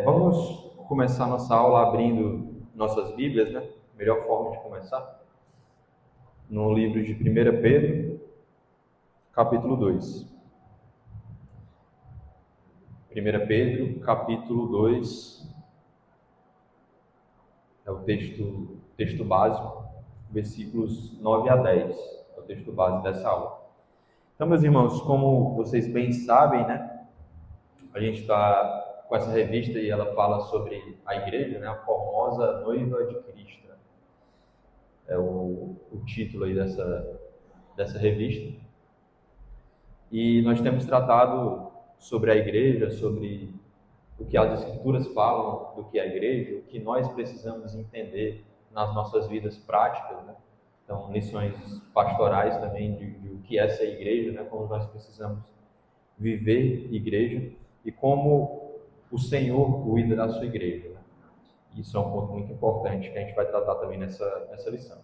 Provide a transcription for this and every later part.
Vamos começar nossa aula abrindo nossas Bíblias, né? Melhor forma de começar. No livro de 1 Pedro, capítulo 2. 1 Pedro, capítulo 2, é o texto básico, versículos 9 a 10, é o texto base dessa aula. Então, meus irmãos, como vocês bem sabem, né? A gente está com essa revista e ela fala sobre a igreja, né? A formosa noiva de Cristo. É o título aí dessa revista. E nós temos tratado sobre a igreja, sobre o que as Escrituras falam do que é a igreja, o que nós precisamos entender nas nossas vidas práticas, né? Então, lições pastorais também de o que é ser igreja, né? Como nós precisamos viver igreja e como o Senhor cuida da sua igreja, né? Isso é um ponto muito importante que a gente vai tratar também nessa lição.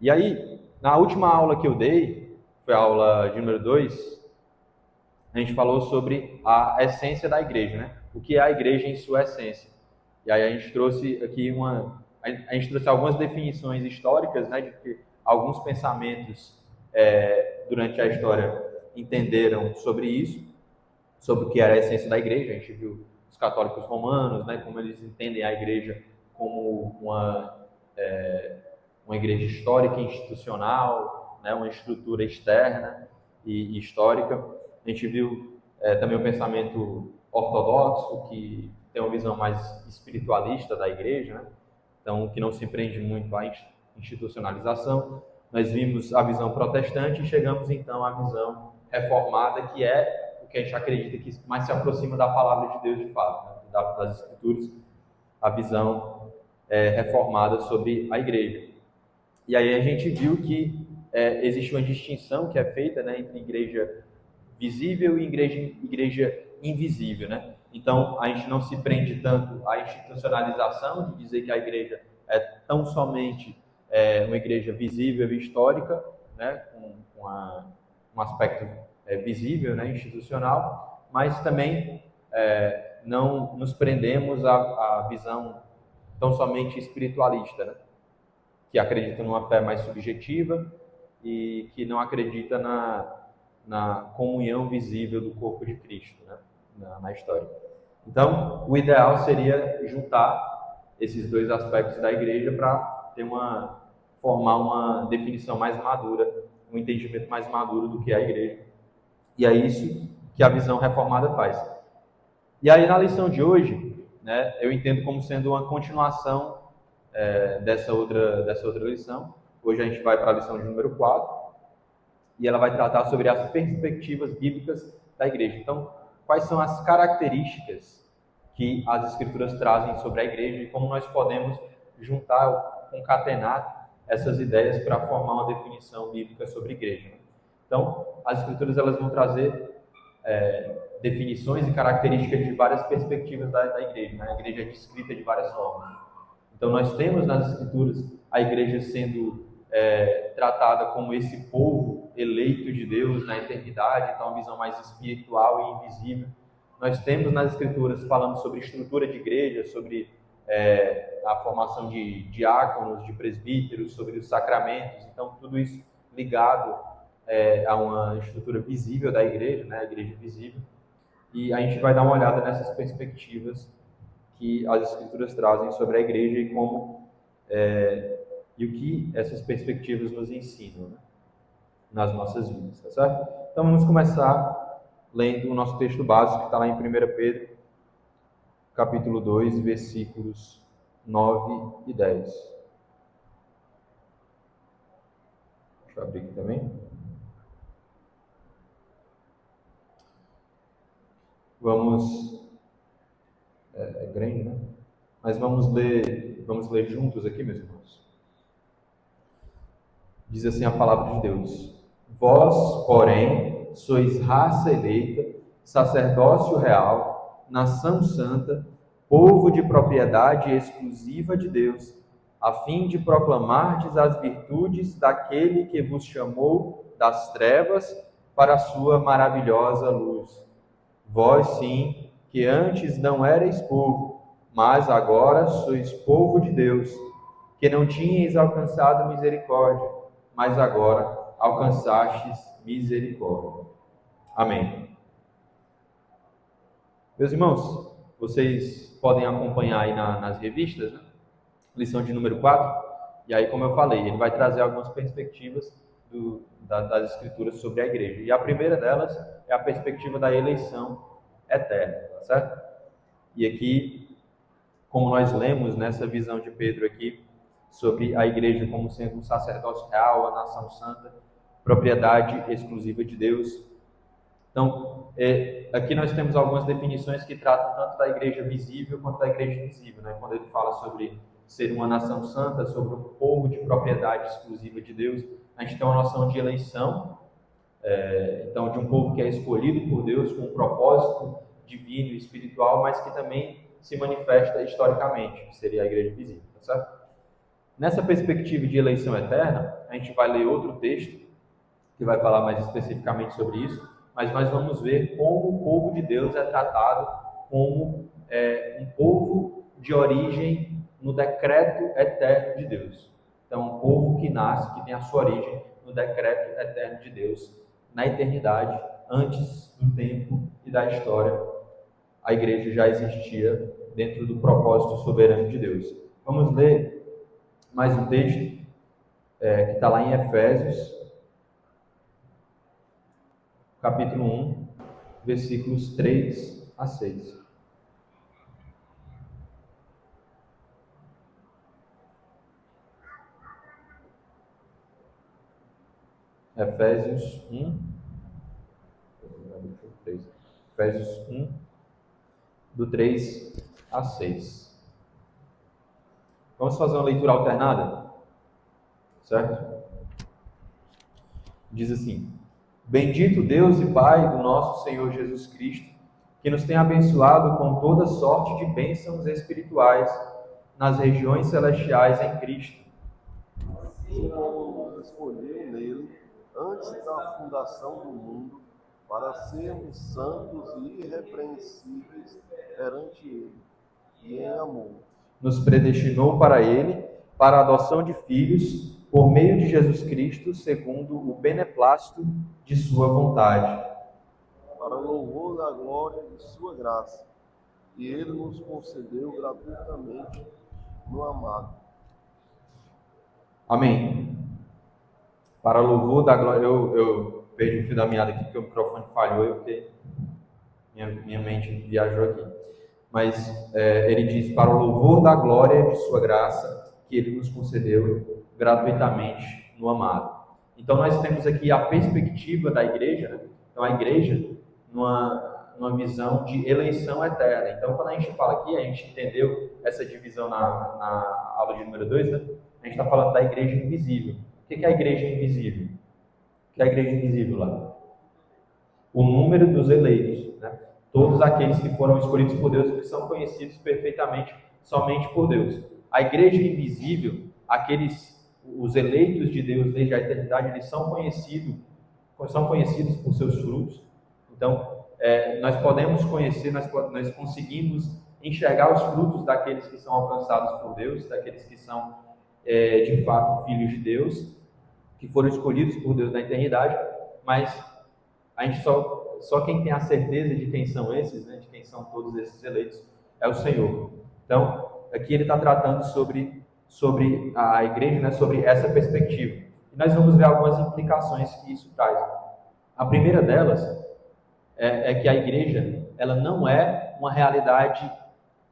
E aí, na última aula que eu dei, foi a aula de número 2, a gente falou sobre a essência da igreja, né? O que é a igreja em sua essência. E aí a gente trouxe aqui a gente trouxe algumas definições históricas, né? De que alguns pensamentos durante a história entenderam sobre isso, sobre o que era a essência da igreja. A gente viu os católicos romanos, né? Como eles entendem a igreja como uma igreja histórica e institucional, né? Uma estrutura externa e histórica. A gente viu também o pensamento ortodoxo, que tem uma visão mais espiritualista da igreja, né? Então, que não se prende muito à institucionalização. Nós vimos a visão protestante e chegamos então à visão reformada, que é o que a gente acredita que mais se aproxima da palavra de Deus de fato, né? Das Escrituras, a visão reformada sobre a igreja. E aí a gente viu que existe uma distinção que é feita, né, entre igreja visível e igreja invisível, né? Então, a gente não se prende tanto à institucionalização de dizer que a igreja é tão somente uma igreja visível e histórica, né, com um aspecto visível, né, institucional, mas também não nos prendemos à visão tão somente espiritualista, né, que acredita numa fé mais subjetiva e que não acredita na comunhão visível do corpo de Cristo, né, na história. Então, o ideal seria juntar esses dois aspectos da igreja para formar uma definição mais madura, um entendimento mais maduro do que é a igreja. E é isso que a visão reformada faz. E aí, na lição de hoje, né, eu entendo como sendo uma continuação dessa outra lição. Hoje a gente vai para a lição de número 4, e ela vai tratar sobre as perspectivas bíblicas da igreja. Então, quais são as características que as Escrituras trazem sobre a igreja e como nós podemos juntar, concatenar essas ideias para formar uma definição bíblica sobre a igreja. Então, as Escrituras elas vão trazer definições e características de várias perspectivas da igreja, né? A igreja é descrita de várias formas. Então, nós temos nas Escrituras a igreja sendo tratada como esse povo eleito de Deus na eternidade, então uma visão mais espiritual e invisível. Nós temos nas Escrituras falando sobre estrutura de igreja, sobre a formação de diáconos, de presbíteros, sobre os sacramentos, então tudo isso ligado a uma estrutura visível da igreja, né, a igreja visível. E a gente vai dar uma olhada nessas perspectivas que as Escrituras trazem sobre a igreja e como e o que essas perspectivas nos ensinam, né, nas nossas vidas, tá certo? Então vamos começar lendo o nosso texto básico, que está lá em 1 Pedro, capítulo 2, versículos 9 e 10. Deixa eu abrir aqui também. Vamos... É grande, né? Mas vamos ler juntos aqui, meus irmãos. Diz assim a palavra de Deus: Vós, porém, sois raça eleita, sacerdócio real, nação santa, povo de propriedade exclusiva de Deus, a fim de proclamardes as virtudes daquele que vos chamou das trevas para a sua maravilhosa luz. Vós, sim, que antes não erais povo, mas agora sois povo de Deus, que não tinhais alcançado misericórdia, mas agora alcançastes misericórdia. Amém. Meus irmãos, vocês podem acompanhar aí nas revistas, né? Lição de número 4, e aí, como eu falei, ele vai trazer algumas perspectivas das Escrituras sobre a igreja. E a primeira delas é a perspectiva da eleição eterna, certo? E aqui, como nós lemos nessa visão de Pedro aqui, sobre a igreja como sendo um sacerdócio real, a nação santa, propriedade exclusiva de Deus. Então, aqui nós temos algumas definições que tratam tanto da igreja visível quanto da igreja invisível, né? Quando ele fala sobre ser uma nação santa, sobre um povo de propriedade exclusiva de Deus, a gente tem uma noção de eleição, então de um povo que é escolhido por Deus com um propósito divino e espiritual, mas que também se manifesta historicamente, que seria a igreja visível, tá certo? Nessa perspectiva de eleição eterna, a gente vai ler outro texto que vai falar mais especificamente sobre isso, mas nós vamos ver como o povo de Deus é tratado como um povo de origem no decreto eterno de Deus. Então, um povo que nasce, que tem a sua origem no decreto eterno de Deus, na eternidade, antes do tempo e da história. A igreja já existia dentro do propósito soberano de Deus. Vamos ler mais um texto que está lá em Efésios, capítulo 1, versículos 3 a 6. Efésios 1, Efésios 1, do 3 a 6. Vamos fazer uma leitura alternada? Certo? Diz assim: Bendito Deus e Pai do nosso Senhor Jesus Cristo, que nos tem abençoado com toda sorte de bênçãos espirituais nas regiões celestiais em Cristo. Assim como nos escolheu nele antes da fundação do mundo, para sermos santos e irrepreensíveis perante ele, e em amor. Nos predestinou para ele, para a adoção de filhos, por meio de Jesus Cristo, segundo o beneplácito de sua vontade. Para louvor da glória de sua graça, e ele nos concedeu gratuitamente no amado. Amém. Para louvor da glória... Eu perdi o fio da meada aqui, porque o microfone falhou, eu fiquei... Minha mente viajou aqui. Mas ele diz, para o louvor da glória de sua graça, que ele nos concedeu gratuitamente no amado. Então nós temos aqui a perspectiva da igreja, né? Então a igreja numa visão de eleição eterna. Então quando a gente fala aqui, a gente entendeu essa divisão na aula de número 2, né? A gente está falando da igreja invisível. O que é a igreja invisível? O que é a igreja invisível lá? O número dos eleitos, né? Todos aqueles que foram escolhidos por Deus e que são conhecidos perfeitamente somente por Deus. A igreja invisível, os eleitos de Deus desde a eternidade, eles são conhecidos por seus frutos. Então, nós podemos conhecer, nós conseguimos enxergar os frutos daqueles que são alcançados por Deus, daqueles que são, de fato, filhos de Deus, que foram escolhidos por Deus na eternidade, mas a gente só quem tem a certeza de quem são esses, né, de quem são todos esses eleitos, é o Senhor. Então, aqui ele está tratando sobre a igreja, né, sobre essa perspectiva. E nós vamos ver algumas implicações que isso traz. A primeira delas é que a igreja ela não é uma realidade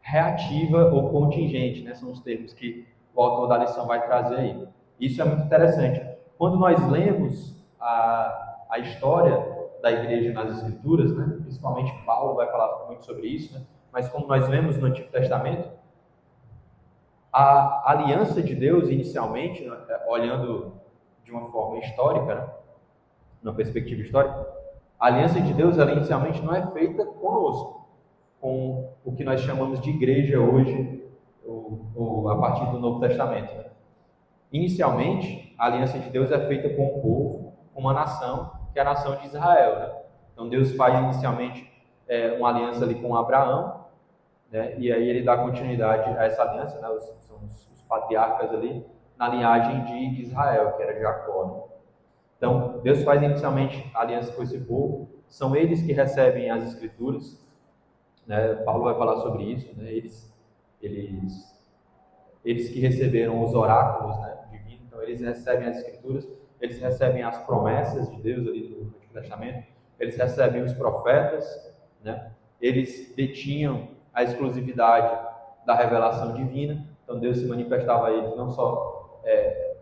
reativa ou contingente, né, são os termos que o autor da lição vai trazer aí. Isso é muito interessante. Quando nós lemos a história da igreja nas Escrituras, né? Principalmente Paulo vai falar muito sobre isso, né? Mas como nós vemos no Antigo Testamento, a aliança de Deus inicialmente, né? Olhando de uma forma histórica, né? Numa perspectiva histórica, a aliança de Deus ela inicialmente não é feita conosco, com o que nós chamamos de igreja hoje, ou a partir do Novo Testamento, né? Inicialmente, a aliança de Deus é feita com um povo, com uma nação, que é a nação de Israel, né? Então Deus faz inicialmente uma aliança ali com Abraão, né? E aí ele dá continuidade a essa aliança, né? São os patriarcas ali, na linhagem de Israel, que era Jacó, né? Então, Deus faz inicialmente aliança com esse povo, são eles que recebem as escrituras, né? Paulo vai falar sobre isso, né? Eles que receberam os oráculos, né, divinos, então eles recebem as escrituras, eles recebem as promessas de Deus ali do Antigo Testamento, eles recebem os profetas, né? Eles detinham a exclusividade da revelação divina, então Deus se manifestava a eles não só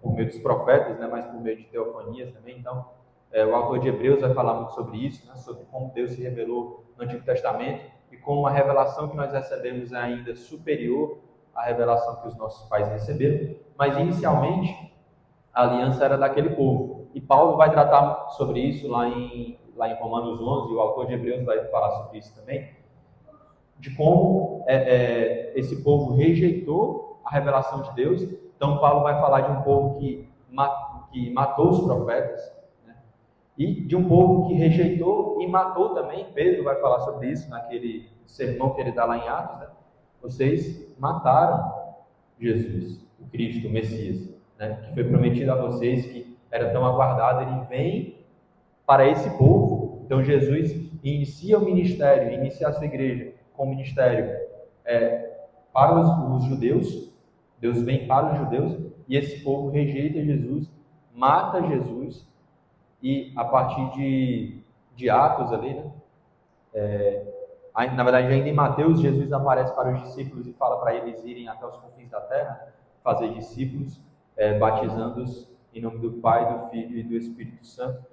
por meio dos profetas, né, mas por meio de teofanias também. Então, o autor de Hebreus vai falar muito sobre isso, né, sobre como Deus se revelou no Antigo Testamento e como a revelação que nós recebemos é ainda superior à revelação que os nossos pais receberam, mas inicialmente a aliança era daquele povo. E Paulo vai tratar sobre isso lá em Romanos 11, o autor de Hebreus vai falar sobre isso também, de como esse povo rejeitou a revelação de Deus. Então Paulo vai falar de um povo que matou os profetas, né? E de um povo que rejeitou e matou também. Pedro vai falar sobre isso naquele sermão que ele dá lá em Atos, né? Vocês mataram Jesus, o Cristo, o Messias, né? Que foi prometido a vocês, que era tão aguardado. Ele vem para esse povo. Então Jesus inicia o ministério, inicia a sua igreja com o ministério para os judeus. Deus vem para os judeus e esse povo rejeita Jesus, mata Jesus, e a partir de Atos ali, né? Na verdade, ainda em Mateus, Jesus aparece para os discípulos e fala para eles irem até os confins da terra, fazer discípulos, batizando-os em nome do Pai, do Filho e do Espírito Santo.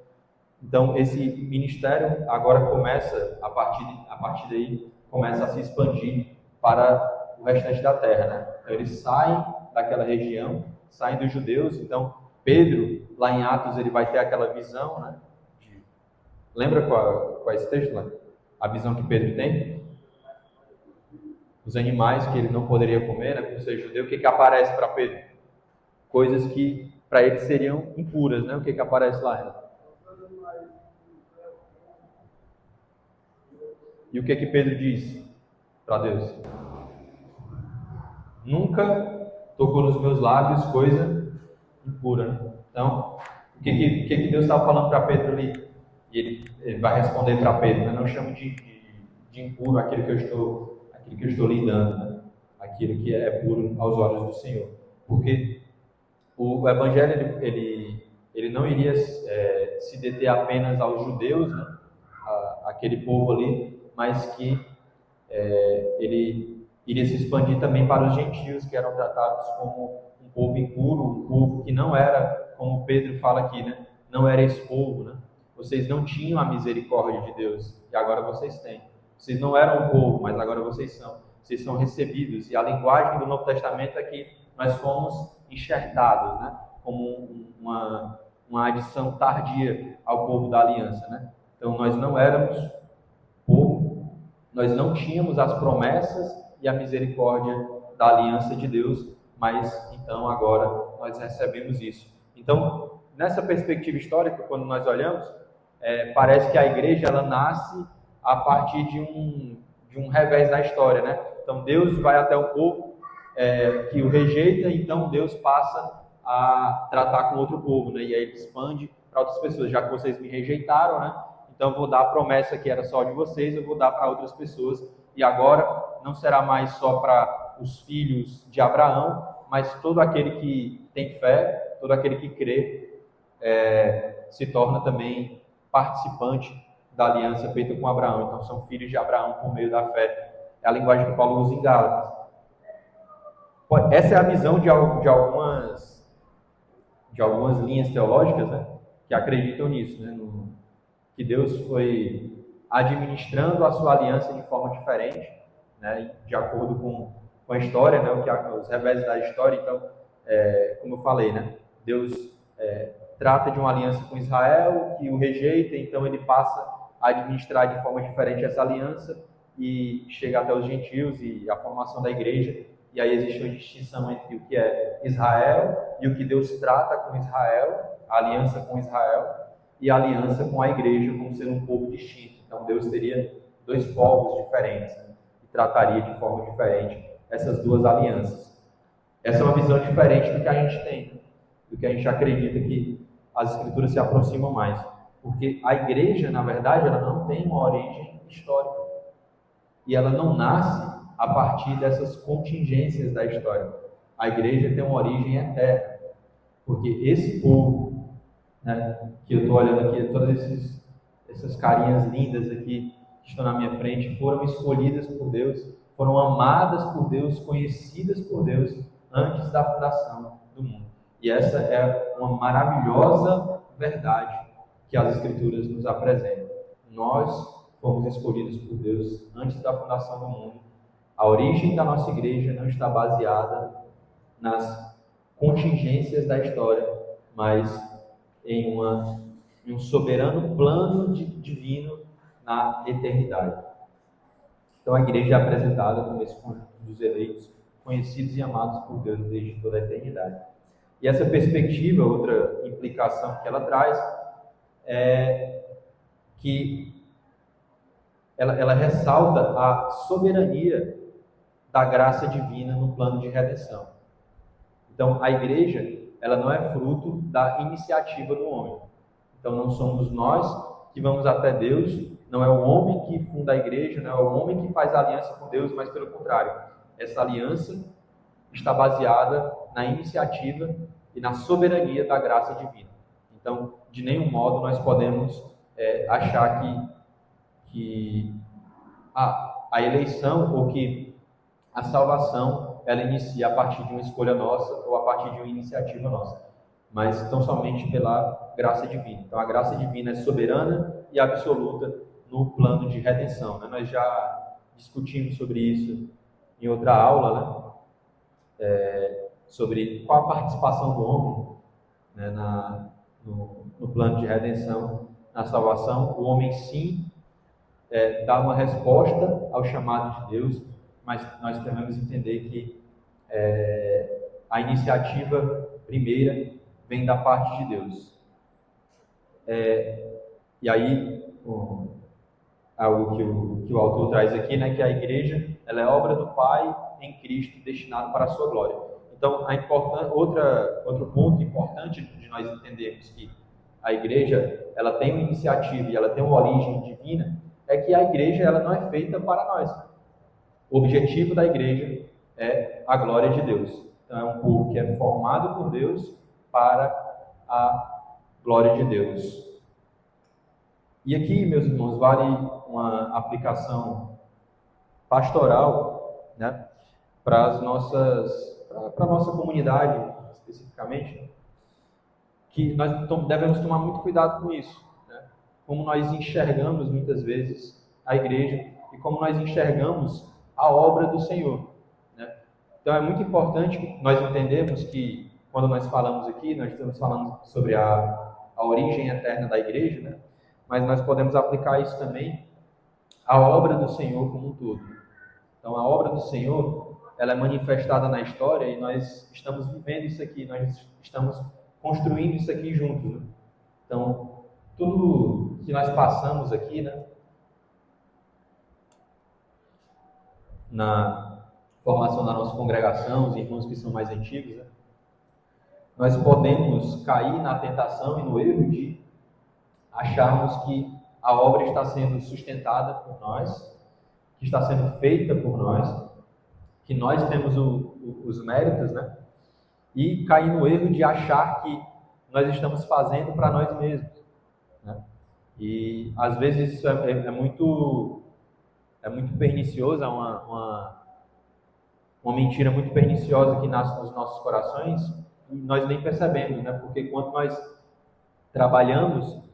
Então, esse ministério agora começa, a partir daí, começa a se expandir para o restante da terra, né? Então, eles saem daquela região, saem dos judeus. Então, Pedro, lá em Atos, ele vai ter aquela visão, né? Lembra qual é esse texto lá? A visão que Pedro tem? Os animais que ele não poderia comer, né? Por ser judeu. O que aparece para Pedro? Coisas que para ele seriam impuras, né? O que aparece lá? E o que Pedro diz para Deus? Nunca tocou nos meus lábios coisa impura, né? Então, o que Deus estava falando para Pedro ali? E ele vai responder para Pedro, né? Não chame de impuro aquilo que eu estou lidando, né? Aquilo que é puro aos olhos do Senhor. Porque o Evangelho ele não iria se deter apenas aos judeus, né? Aquele povo ali, mas que ele iria se expandir também para os gentios, que eram tratados como um povo impuro, um povo que não era, como Pedro fala aqui, né? Não era esse povo, né? Vocês não tinham a misericórdia de Deus, e agora vocês têm. Vocês não eram um povo, mas agora vocês são. Vocês são recebidos, e a linguagem do Novo Testamento é que nós fomos enxertados, né? Como uma adição tardia ao povo da aliança, né? Então nós não éramos povo, nós não tínhamos as promessas e a misericórdia da aliança de Deus, mas então agora nós recebemos isso. Então, nessa perspectiva histórica, quando nós olhamos, parece que a igreja ela nasce a partir de um revés da história, né? Então Deus vai até o povo que o rejeita, então Deus passa a tratar com outro povo, né? E aí ele expande para outras pessoas. Já que vocês me rejeitaram, né? Então eu vou dar a promessa que era só de vocês, eu vou dar para outras pessoas. E agora não será mais só para os filhos de Abraão, mas todo aquele que tem fé, todo aquele que crê, se torna também participante da aliança feita com Abraão. Então são filhos de Abraão por meio da fé. É a linguagem que Paulo usa em Gálatas. Essa é a visão de algumas linhas teológicas, né, que acreditam nisso, né, que Deus foi administrando a sua aliança de forma diferente, né, de acordo com a história, né, os revés da história. Então, como eu falei, né, Deus trata de uma aliança com Israel, que o rejeita, então ele passa a administrar de forma diferente essa aliança e chega até os gentios e a formação da igreja. E aí existe uma distinção entre o que é Israel e o que Deus trata com Israel, a aliança com Israel, e a aliança com a igreja como sendo um povo distinto. Então Deus teria dois povos diferentes, né? E trataria de forma diferente essas duas alianças. Essa é uma visão diferente do que a gente tem, do que a gente acredita que as Escrituras se aproximam mais. Porque a igreja, na verdade, ela não tem uma origem histórica. E ela não nasce a partir dessas contingências da história. A igreja tem uma origem eterna. Porque esse povo, né, que eu estou olhando aqui, todas essas carinhas lindas aqui que estão na minha frente, foram escolhidas por Deus, foram amadas por Deus, conhecidas por Deus antes da fundação do mundo. E essa é uma maravilhosa verdade que as Escrituras nos apresentam. Nós fomos escolhidos por Deus antes da fundação do mundo. A origem da nossa igreja não está baseada nas contingências da história, mas em um soberano plano divino na eternidade. Então a igreja é apresentada como esse conjunto dos eleitos, conhecidos e amados por Deus desde toda a eternidade. E essa perspectiva, outra implicação que ela traz, é que ela ressalta a soberania da graça divina no plano de redenção. Então, a igreja, ela não é fruto da iniciativa do homem. Então, não somos nós que vamos até Deus, não é o homem que funda a igreja, não é o homem que faz aliança com Deus, mas pelo contrário, essa aliança está baseada na iniciativa e na soberania da graça divina. Então, de nenhum modo nós podemos achar que a eleição ou que a salvação ela inicia a partir de uma escolha nossa ou a partir de uma iniciativa nossa, mas tão somente pela graça divina. Então a graça divina é soberana e absoluta no plano de redenção, né? Nós já discutimos sobre isso em outra aula, né? Sobre qual a participação do homem, né? No plano de redenção, na salvação. O homem sim dá uma resposta ao chamado de Deus, mas nós devemos entender que a iniciativa primeira vem da parte de Deus. E aí, algo que o autor traz aqui, né, que a igreja ela é obra do Pai em Cristo, destinado para a sua glória. Então, outro ponto importante de nós entendermos que a igreja ela tem uma iniciativa e ela tem uma origem divina, é que a igreja ela não é feita para nós. O objetivo da igreja é a glória de Deus. Então é um povo que é formado por Deus para a glória de Deus. E aqui, meus irmãos, vale uma aplicação pastoral, né, para a nossa comunidade especificamente, que nós devemos tomar muito cuidado com isso, né? Como nós enxergamos muitas vezes a igreja e como nós enxergamos a obra do Senhor, né? Então é muito importante nós entendermos que quando nós falamos aqui, nós estamos falando sobre a origem eterna da igreja, né? Mas nós podemos aplicar isso também à obra do Senhor como um todo. Então a obra do Senhor, ela é manifestada na história e nós estamos vivendo isso aqui, nós estamos construindo isso aqui juntos, né? Então tudo que nós passamos aqui, né, na formação da nossa congregação, os irmãos que são mais antigos, né, nós podemos cair na tentação e no erro de acharmos que a obra está sendo sustentada por nós, que está sendo feita por nós, que nós temos os méritos, né? E cair no erro de achar que nós estamos fazendo para nós mesmos, né? E às vezes isso é muito pernicioso, é uma mentira muito perniciosa que nasce nos nossos corações e nós nem percebemos, né? Porque quando nós trabalhamos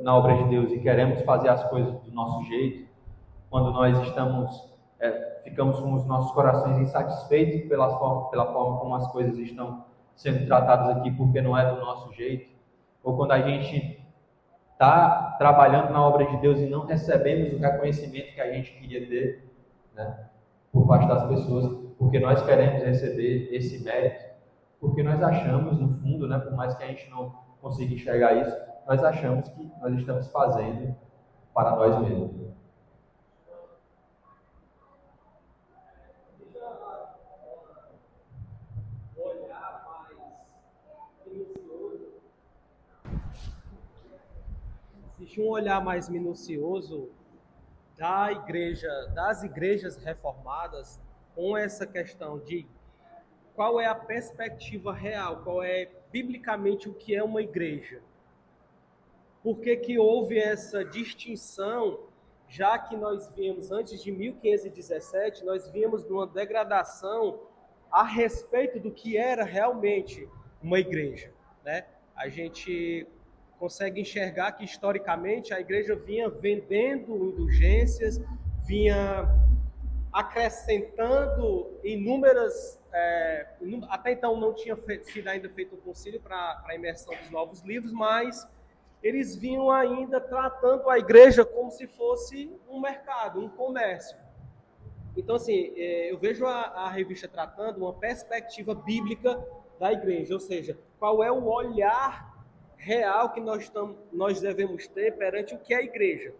na obra de Deus e queremos fazer as coisas do nosso jeito, quando nós ficamos com os nossos corações insatisfeitos pela forma como as coisas estão sendo tratadas aqui, porque não é do nosso jeito, ou quando a gente está trabalhando na obra de Deus e não recebemos o reconhecimento que a gente queria ter, né, por parte das pessoas, porque nós queremos receber esse mérito, porque nós achamos, no fundo, né, por mais que a gente não consiga enxergar isso, nós achamos que nós estamos fazendo para nós mesmos. existe um olhar mais minucioso das igrejas reformadas com essa questão de qual é a perspectiva real, qual é biblicamente o que é uma igreja. Por que que houve essa distinção, já que nós vimos antes de 1517, nós vimos uma degradação a respeito do que era realmente uma igreja, né? A gente consegue enxergar que historicamente a igreja vinha vendendo indulgências, vinha acrescentando inúmeras, até então não tinha sido ainda feito um concílio para a imersão dos novos livros, mas eles vinham ainda tratando a igreja como se fosse um mercado, um comércio. Então, assim, eu vejo a revista tratando uma perspectiva bíblica da igreja, ou seja, qual é o olhar real que nós devemos ter perante o que é a igreja.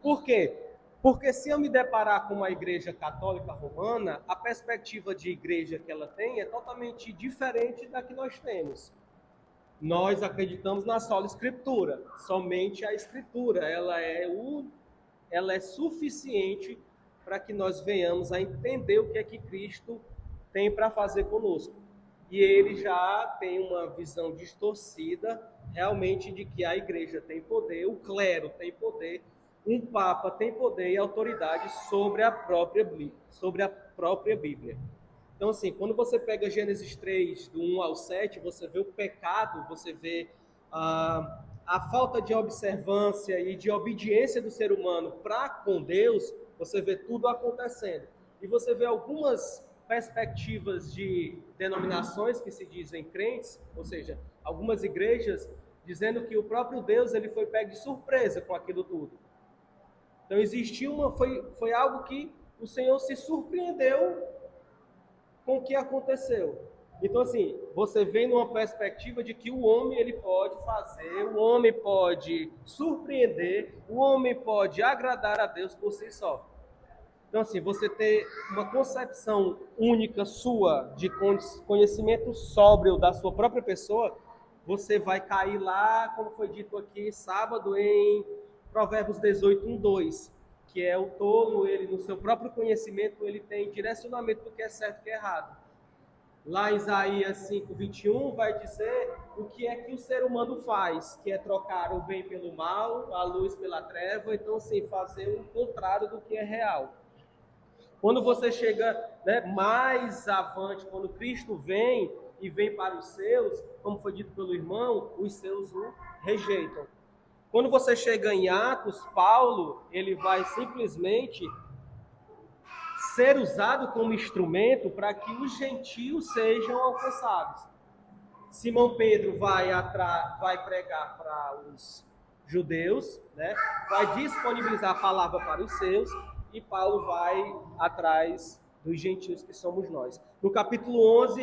Por quê? Porque se eu me deparar com uma igreja católica romana, a perspectiva de igreja que ela tem é totalmente diferente da que nós temos. Nós acreditamos na sola escritura, somente a escritura, ela é suficiente para que nós venhamos a entender o que é que Cristo tem para fazer conosco. E ele já tem uma visão distorcida, realmente, de que a igreja tem poder, o clero tem poder, um papa tem poder e autoridade sobre a própria Bíblia. Então, assim, quando você pega Gênesis 3, do 1 ao 7, você vê o pecado, você vê a falta de observância e de obediência do ser humano para com Deus, você vê tudo acontecendo. E você vê algumas perspectivas de denominações que se dizem crentes, ou seja, algumas igrejas dizendo que o próprio Deus ele foi pego de surpresa com aquilo tudo. Então foi algo que o Senhor se surpreendeu com o que aconteceu. Então, assim, você vem numa perspectiva de que o homem ele pode fazer, o homem pode surpreender, o homem pode agradar a Deus por si só. Então, assim, você ter uma concepção única sua, de conhecimento sóbrio da sua própria pessoa, você vai cair lá, como foi dito aqui sábado, em Provérbios 18, 1, 2, que é o tolo, ele no seu próprio conhecimento, ele tem direcionamento do que é certo e o que é errado. Lá em Isaías 5, 21, vai dizer o que é que o ser humano faz, que é trocar o bem pelo mal, a luz pela treva, então, assim, fazer o contrário do que é real. Quando você chega mais avante, quando Cristo vem e vem para os seus, como foi dito pelo irmão, os seus o rejeitam. Quando você chega em Atos, Paulo, ele vai simplesmente ser usado como instrumento para que os gentios sejam alcançados. Simão Pedro vai pregar para os judeus, vai disponibilizar a palavra para os seus, e Paulo vai atrás dos gentios que somos nós. No capítulo 11,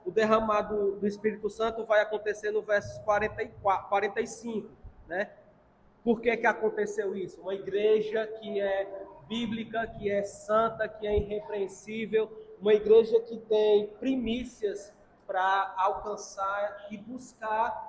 o derramado do Espírito Santo vai acontecer no versos 45, Por que aconteceu isso? Uma igreja que é bíblica, que é santa, que é irrepreensível, uma igreja que tem primícias para alcançar e buscar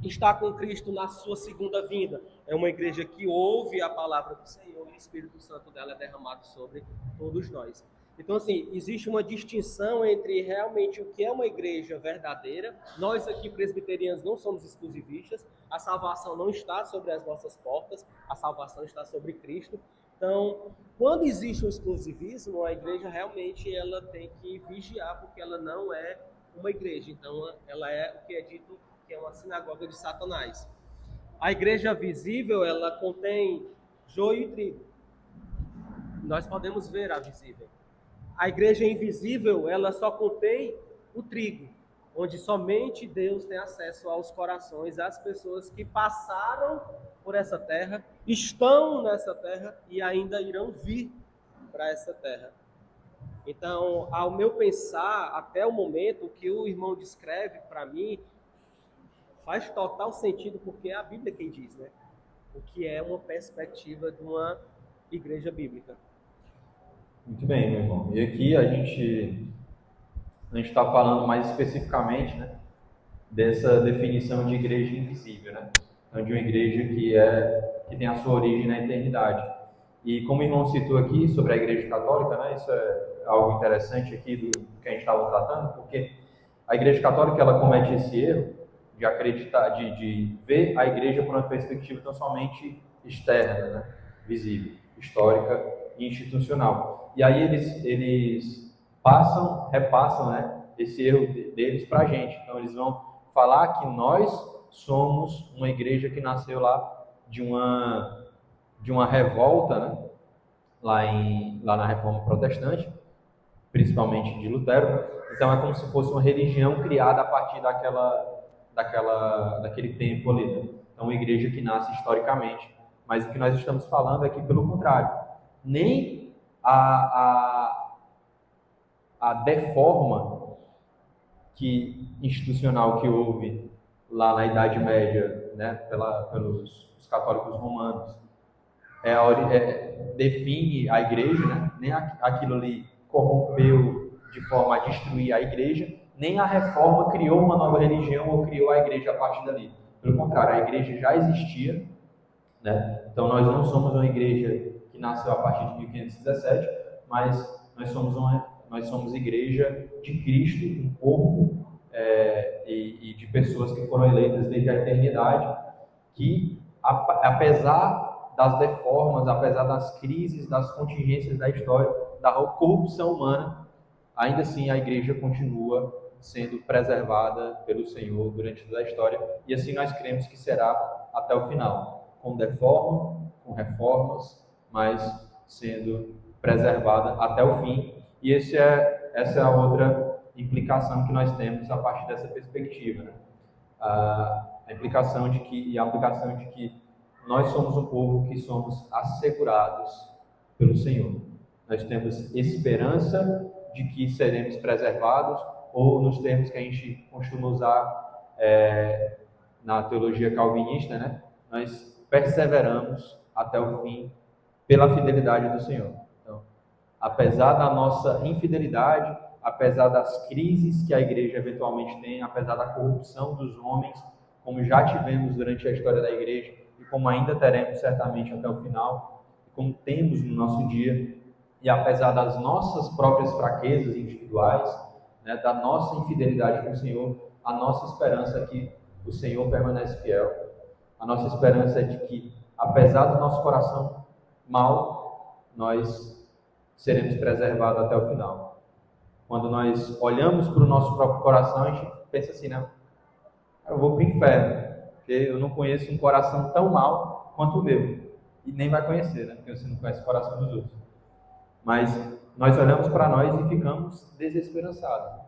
estar com Cristo na sua segunda vinda. É uma igreja que ouve a palavra do Senhor e o Espírito Santo dela é derramado sobre todos nós. Então, assim, existe uma distinção entre realmente o que é uma igreja verdadeira. Nós aqui, presbiterianos, não somos exclusivistas. A salvação não está sobre as nossas portas. A salvação está sobre Cristo. Então, quando existe um exclusivismo, a igreja realmente ela tem que vigiar, porque ela não é uma igreja. Então, ela é o que é dito que é uma sinagoga de Satanás. A igreja visível, ela contém joio e trigo. Nós podemos ver a visível. A igreja invisível, ela só contém o trigo, onde somente Deus tem acesso aos corações, às pessoas que passaram por essa terra, estão nessa terra e ainda irão vir para essa terra. Então, ao meu pensar, até o momento, o que o irmão descreve para mim faz total sentido, porque é a Bíblia quem diz, o que é uma perspectiva de uma igreja bíblica. Muito bem, meu irmão. E aqui a gente está falando mais especificamente, dessa definição de igreja invisível, Então, de uma igreja que tem a sua origem na eternidade. E como o irmão citou aqui sobre a Igreja Católica, né, isso é algo interessante aqui do que a gente estava tratando, porque a Igreja Católica ela comete esse erro de acreditar, de ver a Igreja por uma perspectiva tão somente externa, né, visível, histórica e institucional. E aí eles repassam, né, esse erro deles para a gente. Então eles vão falar que nós somos uma igreja que nasceu lá de uma revolta, né, lá na Reforma Protestante, principalmente de Lutero. Então é como se fosse uma religião criada a partir daquele tempo ali, né? Então uma igreja que nasce historicamente. Mas o que nós estamos falando é que, pelo contrário, nem a deforma institucional que houve lá na Idade Média, né, pelos católicos romanos, define a igreja, né? Nem aquilo ali corrompeu de forma a destruir a igreja, nem a reforma criou uma nova religião ou criou a igreja a partir dali. Pelo contrário, a igreja já existia, né? Então nós não somos uma igreja que nasceu a partir de 1517, mas nós somos igreja de Cristo, um corpo e de pessoas que foram eleitas desde a eternidade, que apesar das deformas, apesar das crises, das contingências da história, da corrupção humana, ainda assim a igreja continua sendo preservada pelo Senhor durante toda a história, e assim nós cremos que será até o final, com deforma, com reformas, mas sendo preservada até o fim. E essa é a outra implicação que nós temos a partir dessa perspectiva, né? A implicação de que, e a aplicação de que nós somos um povo que somos assegurados pelo Senhor. Nós temos esperança de que seremos preservados, ou nos termos que a gente costuma usar na teologia calvinista, né? Nós perseveramos até o fim pela fidelidade do Senhor. Então, apesar da nossa infidelidade, apesar das crises que a igreja eventualmente tem, apesar da corrupção dos homens, como já tivemos durante a história da igreja e como ainda teremos certamente até o final, como temos no nosso dia, e apesar das nossas próprias fraquezas individuais, né, da nossa infidelidade com o Senhor, a nossa esperança é que o Senhor permanece fiel. A nossa esperança é de que, apesar do nosso coração mau, nós seremos preservados até o final. Quando nós olhamos para o nosso próprio coração, a gente pensa assim, né? Eu vou para o inferno, porque eu não conheço um coração tão mau quanto o meu. E nem vai conhecer, né? Porque você não conhece o coração dos outros. Mas nós olhamos para nós e ficamos desesperançados.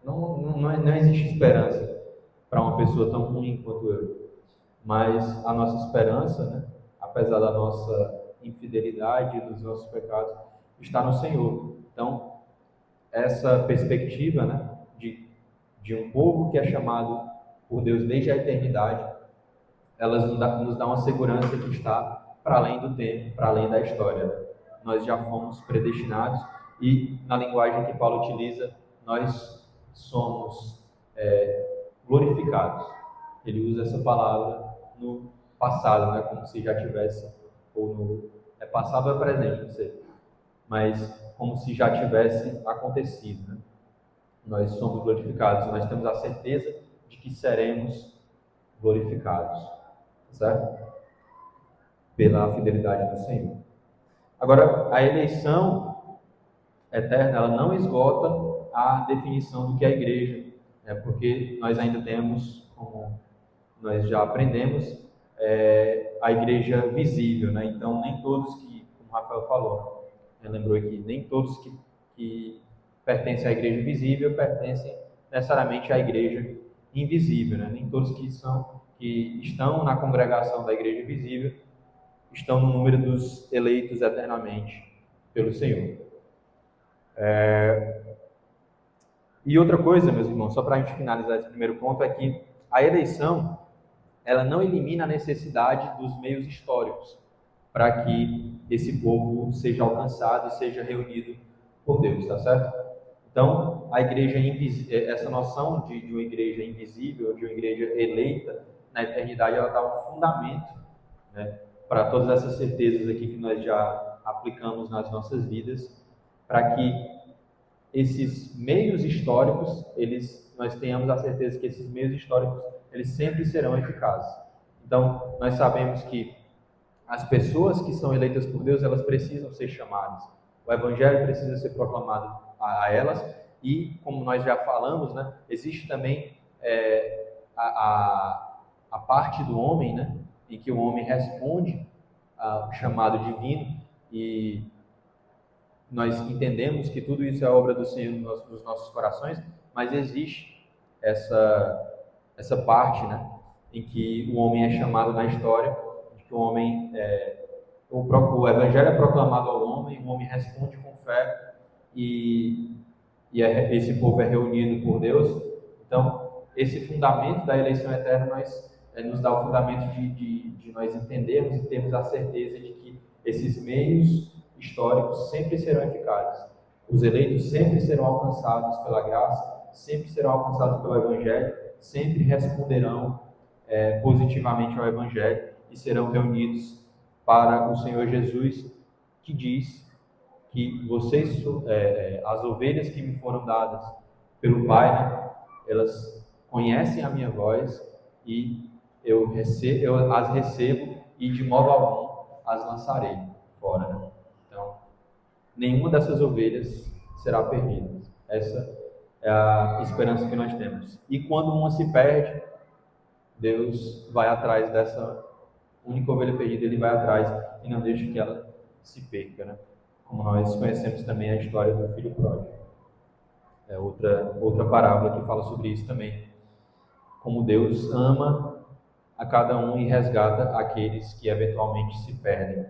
Não existe esperança para uma pessoa tão ruim quanto eu. Mas a nossa esperança, né, apesar da nossa infidelidade e dos nossos pecados, está no Senhor. Então, essa perspectiva, né, de um povo que é chamado por Deus desde a eternidade, elas nos dá uma segurança que está para além do tempo, para além da história. Nós já fomos predestinados e, na linguagem que Paulo utiliza, nós somos glorificados. Ele usa essa palavra no passado, né, como se já tivesse, ou no passado ou presente, não sei, mas como se já tivesse acontecido, né? Nós somos glorificados, nós temos a certeza de que seremos glorificados, certo? Pela fidelidade do Senhor. Agora, a eleição eterna, ela não esgota a definição do que é a igreja, né? Porque nós ainda temos, como nós já aprendemos, a igreja visível, né? Então, nem todos que, como o Rafael falou, lembrou aqui, nem todos que pertencem à igreja visível pertencem necessariamente à igreja invisível, né? Nem todos que estão na congregação da igreja visível estão no número dos eleitos eternamente pelo Senhor. E outra coisa, meus irmãos, só para a gente finalizar esse primeiro ponto, é que a eleição ela não elimina a necessidade dos meios históricos para que esse povo seja alcançado e seja reunido por Deus, tá certo? Então, a igreja essa noção de uma igreja invisível, de uma igreja eleita, na eternidade, ela dá um fundamento, né, para todas essas certezas aqui que nós já aplicamos nas nossas vidas, para que esses meios históricos, nós tenhamos a certeza que esses meios históricos, eles sempre serão eficazes. Então, nós sabemos que as pessoas que são eleitas por Deus, elas precisam ser chamadas. O Evangelho precisa ser proclamado a elas, e, como nós já falamos, né, existe também a parte do homem, né, em que o homem responde ao chamado divino, e nós entendemos que tudo isso é obra do Senhor nos nossos corações, mas existe essa parte, né, em que o homem é chamado na história, de que o homem, o Evangelho é proclamado ao homem, o homem responde com fé, e esse povo é reunido por Deus. Então, esse fundamento da eleição eterna nos dá o fundamento de nós entendermos e termos a certeza de que esses meios históricos sempre serão eficazes. Os eleitos sempre serão alcançados pela graça, sempre serão alcançados pelo Evangelho, sempre responderão positivamente ao Evangelho e serão reunidos para o Senhor Jesus, que diz que vocês, as ovelhas que me foram dadas pelo Pai, né, elas conhecem a minha voz e eu as recebo e de modo algum as lançarei fora. Né? Então, nenhuma dessas ovelhas será perdida. Essa é a esperança que nós temos. E quando uma se perde, Deus vai atrás dessa única ovelha perdida, Ele vai atrás e não deixa que ela se perca, né? Como nós conhecemos também a história do filho pródigo. É outra parábola que fala sobre isso também. Como Deus ama a cada um e resgata aqueles que eventualmente se perdem,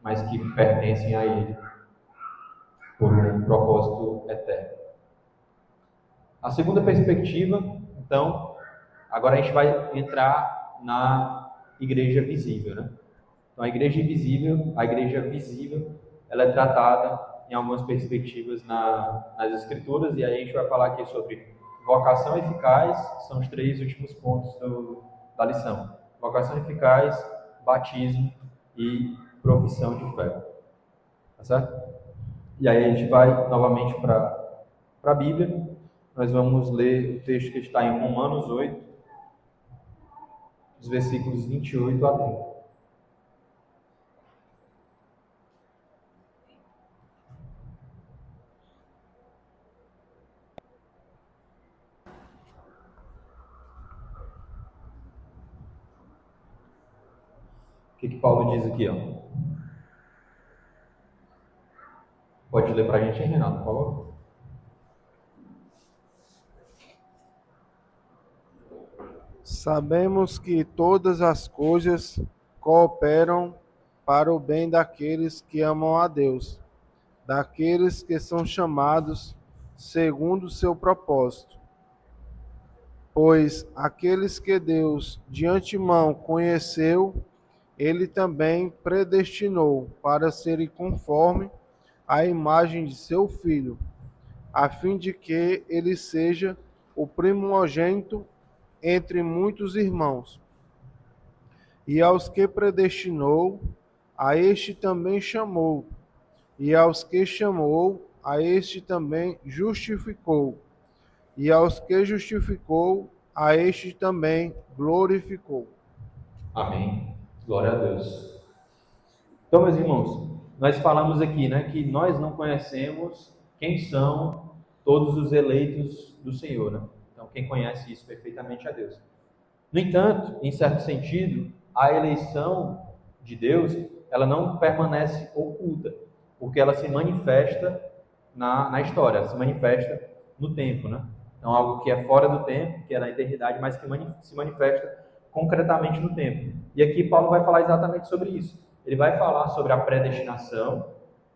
mas que pertencem a Ele por um propósito eterno. A segunda perspectiva, então, agora a gente vai entrar na igreja visível, né? Então, a igreja visível, ela é tratada em algumas perspectivas nas Escrituras, e aí a gente vai falar aqui sobre vocação eficaz, que são os 3 últimos pontos da lição. Vocação eficaz, batismo e profissão de fé. Tá certo? E aí a gente vai novamente para a Bíblia. Nós vamos ler o texto que está em Romanos 8, os versículos 28 a 30. O que Paulo diz aqui, ó? Pode ler para a gente, hein, Renato, por favor? Sabemos que todas as coisas cooperam para o bem daqueles que amam a Deus, daqueles que são chamados segundo o seu propósito. Pois aqueles que Deus de antemão conheceu, Ele também predestinou para serem conforme à imagem de seu Filho, a fim de que ele seja o primogênito entre muitos irmãos. E aos que predestinou, a este também chamou, e aos que chamou, a este também justificou, e aos que justificou, a este também glorificou. Amém. Glória a Deus. Então, meus irmãos, nós falamos aqui, né, que nós não conhecemos quem são todos os eleitos do Senhor, né? Então, quem conhece isso perfeitamente é Deus. No entanto, em certo sentido, a eleição de Deus, ela não permanece oculta, porque ela se manifesta na história, ela se manifesta no tempo, né? Então, algo que é fora do tempo, que é na eternidade, mas que se manifesta concretamente no tempo. E aqui Paulo vai falar exatamente sobre isso. Ele vai falar sobre a predestinação.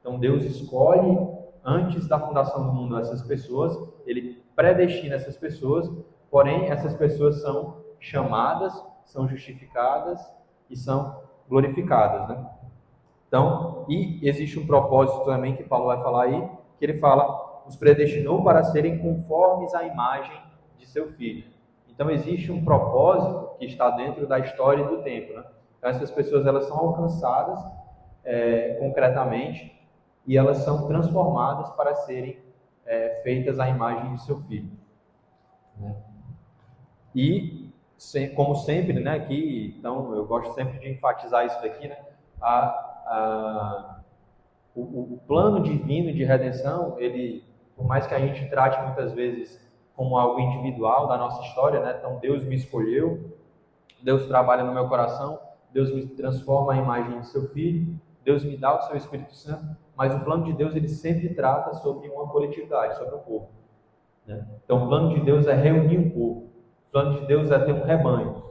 Então, Deus escolhe antes da fundação do mundo essas pessoas, ele predestina essas pessoas, porém essas pessoas são chamadas, são justificadas e são glorificadas, né? Então, e existe um propósito também que Paulo vai falar aí, que ele fala, os predestinou para serem conformes à imagem de seu Filho. Então existe um propósito que está dentro da história e do tempo, né? Então essas pessoas elas são alcançadas concretamente e elas são transformadas para serem feitas à imagem de seu filho, né? E como sempre, né, aqui, então eu gosto sempre de enfatizar isso daqui, né? O plano divino de redenção, ele, por mais que a gente trate muitas vezes como algo individual da nossa história, né? Então Deus me escolheu, Deus trabalha no meu coração, Deus me transforma à imagem de seu filho, Deus me dá o seu Espírito Santo, mas o plano de Deus ele sempre trata sobre uma coletividade, sobre um povo, né? Então o plano de Deus é reunir um povo, o plano de Deus é ter um rebanho.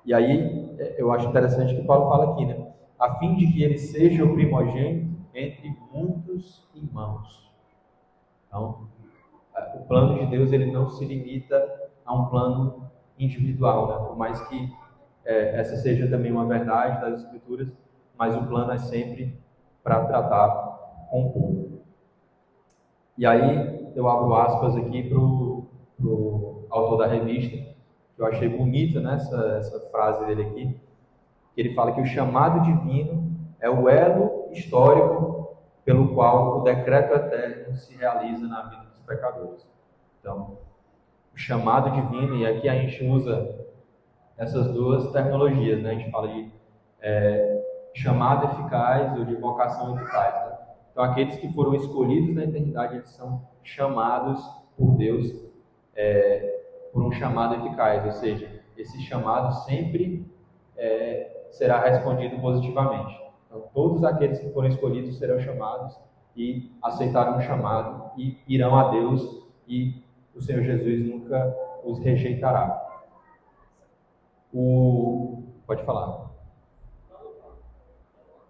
E aí eu acho interessante que Paulo fala aqui, né? A fim de que ele seja o primogênito entre muitos irmãos. Então, o plano de Deus ele não se limita a um plano individual, né? Por mais que essa seja também uma verdade das Escrituras, mas o plano é sempre para tratar com o povo. E aí eu abro aspas aqui para o autor da revista, que eu achei bonita, né, essa frase dele aqui, que ele fala que o chamado divino é o elo histórico pelo qual o decreto eterno se realiza na vida dos pecadores. Então, o chamado divino, e aqui a gente usa essas duas terminologias, né? A gente fala de chamado eficaz ou de vocação eficaz, né? Então, aqueles que foram escolhidos na eternidade, eles são chamados por Deus por um chamado eficaz, ou seja, esse chamado sempre será respondido positivamente. Então, todos aqueles que foram escolhidos serão chamados e aceitarão o chamado e irão a Deus, e o Senhor Jesus nunca os rejeitará. Pode falar.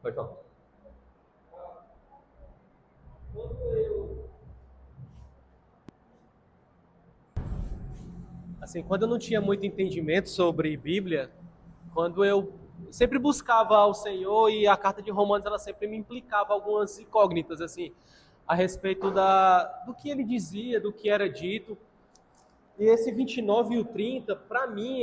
Pode falar. Assim, quando eu não tinha muito entendimento sobre Bíblia, quando eu sempre buscava ao Senhor, e a carta de Romanos ela sempre me implicava algumas incógnitas assim a respeito do que ele dizia, do que era dito. E esse 29 e o 30, para mim,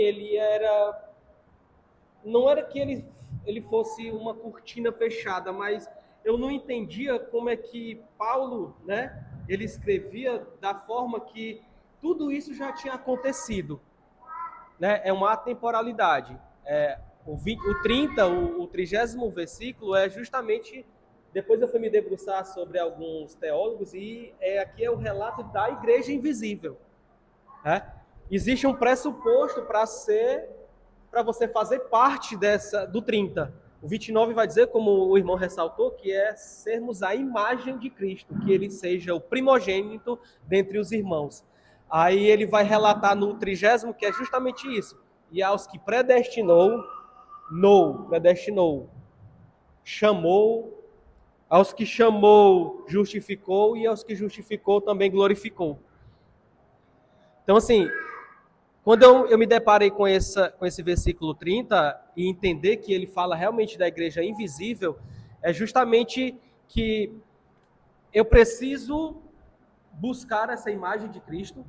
não era que ele fosse uma cortina fechada, mas eu não entendia como é que Paulo, né, ele escrevia da forma que tudo isso já tinha acontecido, né? É uma atemporalidade. O 30, o 30º versículo é justamente, depois eu fui me debruçar sobre alguns teólogos, e aqui é o relato da igreja invisível, né? Existe um pressuposto para você fazer parte do 30. O 29 vai dizer, como o irmão ressaltou, que é sermos a imagem de Cristo, que ele seja o primogênito dentre os irmãos. Aí ele vai relatar no 30º que é justamente isso. E aos que predestinou, chamou, aos que chamou, justificou, e aos que justificou também glorificou. Então, assim, quando eu me deparei com esse versículo 30 e entender que ele fala realmente da igreja invisível, é justamente que eu preciso buscar essa imagem de Cristo,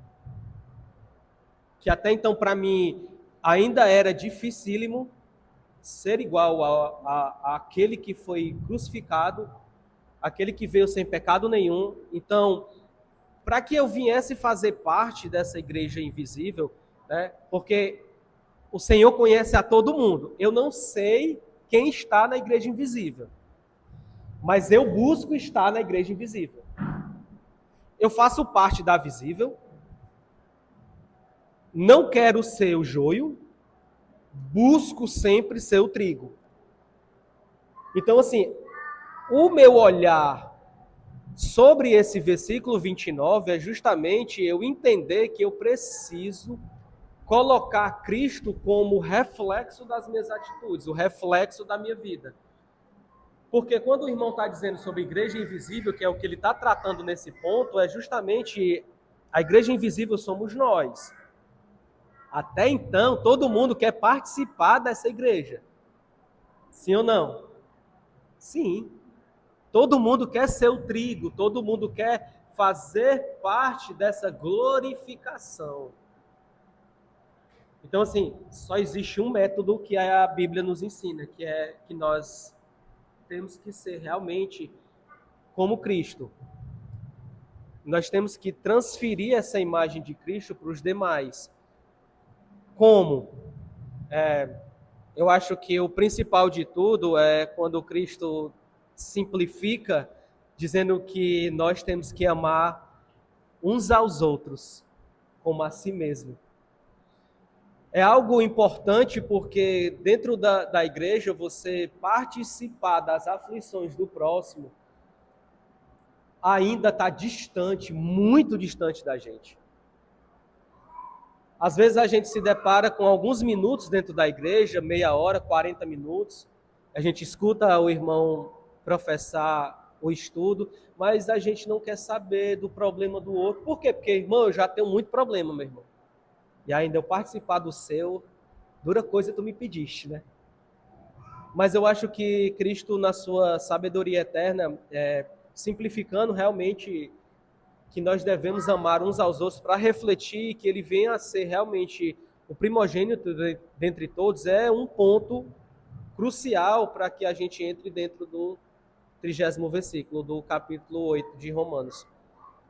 que até então para mim ainda era dificílimo ser igual àquele que foi crucificado, aquele que veio sem pecado nenhum. Então, para que eu viesse fazer parte dessa igreja invisível, né, porque o Senhor conhece a todo mundo. Eu não sei quem está na igreja invisível, mas eu busco estar na igreja invisível. Eu faço parte da visível, não quero ser o joio, busco sempre ser o trigo. Então, assim, o meu olhar sobre esse versículo 29 é justamente eu entender que eu preciso colocar Cristo como reflexo das minhas atitudes, o reflexo da minha vida. Porque quando o irmão está dizendo sobre igreja invisível, que é o que ele está tratando nesse ponto, é justamente a igreja invisível somos nós. Até então, todo mundo quer participar dessa igreja. Sim ou não? Sim. Todo mundo quer ser o trigo, todo mundo quer fazer parte dessa glorificação. Então, assim, só existe um método que a Bíblia nos ensina, que é que nós temos que ser realmente como Cristo. Nós temos que transferir essa imagem de Cristo para os demais. Como? Eu acho que o principal de tudo é quando Cristo simplifica, dizendo que nós temos que amar uns aos outros como a si mesmo. É algo importante porque dentro da igreja você participar das aflições do próximo ainda está distante, muito distante da gente. Às vezes a gente se depara com alguns minutos dentro da igreja, meia hora, 40 minutos, a gente escuta o irmão professar o estudo, mas a gente não quer saber do problema do outro. Por quê? Porque, irmão, eu já tenho muito problema, meu irmão. E ainda eu participar do seu, dura coisa tu me pediste, né? Mas eu acho que Cristo, na sua sabedoria eterna, simplificando realmente que nós devemos amar uns aos outros para refletir que ele venha a ser realmente o primogênito dentre todos, é um ponto crucial para que a gente entre dentro do 30º versículo do capítulo 8 de Romanos.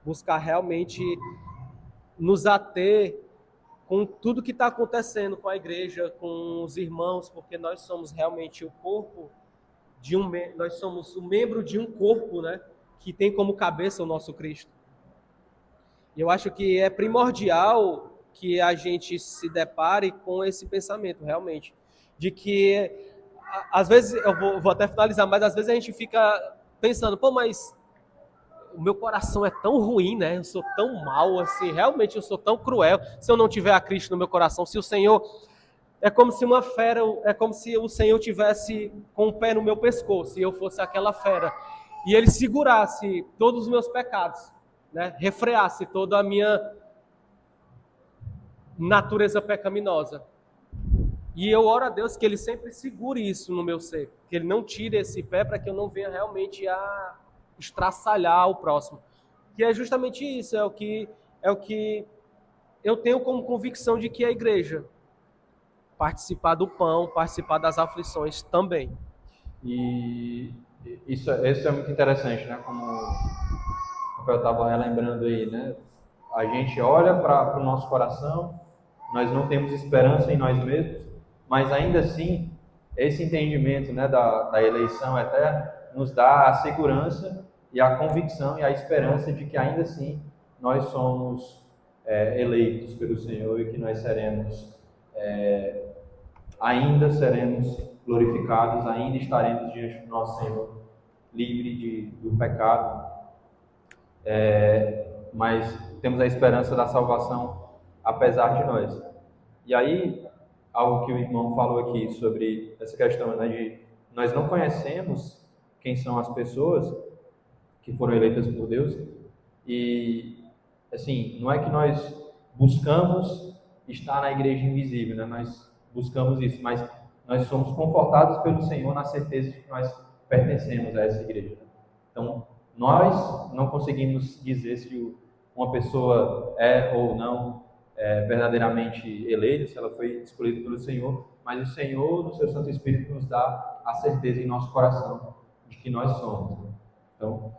Buscar realmente nos ater com tudo que está acontecendo com a igreja, com os irmãos, porque nós somos realmente o corpo nós somos o membro de um corpo, né, que tem como cabeça o nosso Cristo. E eu acho que é primordial que a gente se depare com esse pensamento, realmente, de que, às vezes, eu vou até finalizar, mas às vezes a gente fica pensando, pô, mas o meu coração é tão ruim, né? Eu sou tão mal, assim, realmente eu sou tão cruel, se eu não tiver a Cristo no meu coração, se o Senhor... É como se uma fera, é como se o Senhor tivesse com o pé no meu pescoço, e eu fosse aquela fera, e Ele segurasse todos os meus pecados, né? Refreasse toda a minha natureza pecaminosa. E eu oro a Deus que Ele sempre segure isso no meu ser, que Ele não tire esse pé para que eu não venha realmente a estraçalhar o próximo. Que é justamente isso, é o que eu tenho como convicção de que a igreja participar do pão, participar das aflições também. E isso é muito interessante, né? Como eu estava relembrando aí, né? A gente olha para o nosso coração, nós não temos esperança em nós mesmos, mas ainda assim, esse entendimento, né, da eleição eterna nos dá a segurança e a convicção e a esperança de que ainda assim nós somos eleitos pelo Senhor e que nós ainda seremos glorificados, ainda estaremos diante do nosso Senhor, livre do pecado, mas temos a esperança da salvação apesar de nós. E aí, algo que o irmão falou aqui sobre essa questão, né, de nós não conhecemos quem são as pessoas que foram eleitas por Deus, e assim, não é que nós buscamos estar na igreja invisível, né? Nós buscamos isso, mas nós somos confortados pelo Senhor na certeza de que nós pertencemos a essa igreja. Então, nós não conseguimos dizer se uma pessoa é ou não verdadeiramente eleita, se ela foi escolhida pelo Senhor, mas o Senhor, no seu Santo Espírito, nos dá a certeza em nosso coração de que nós somos. Então,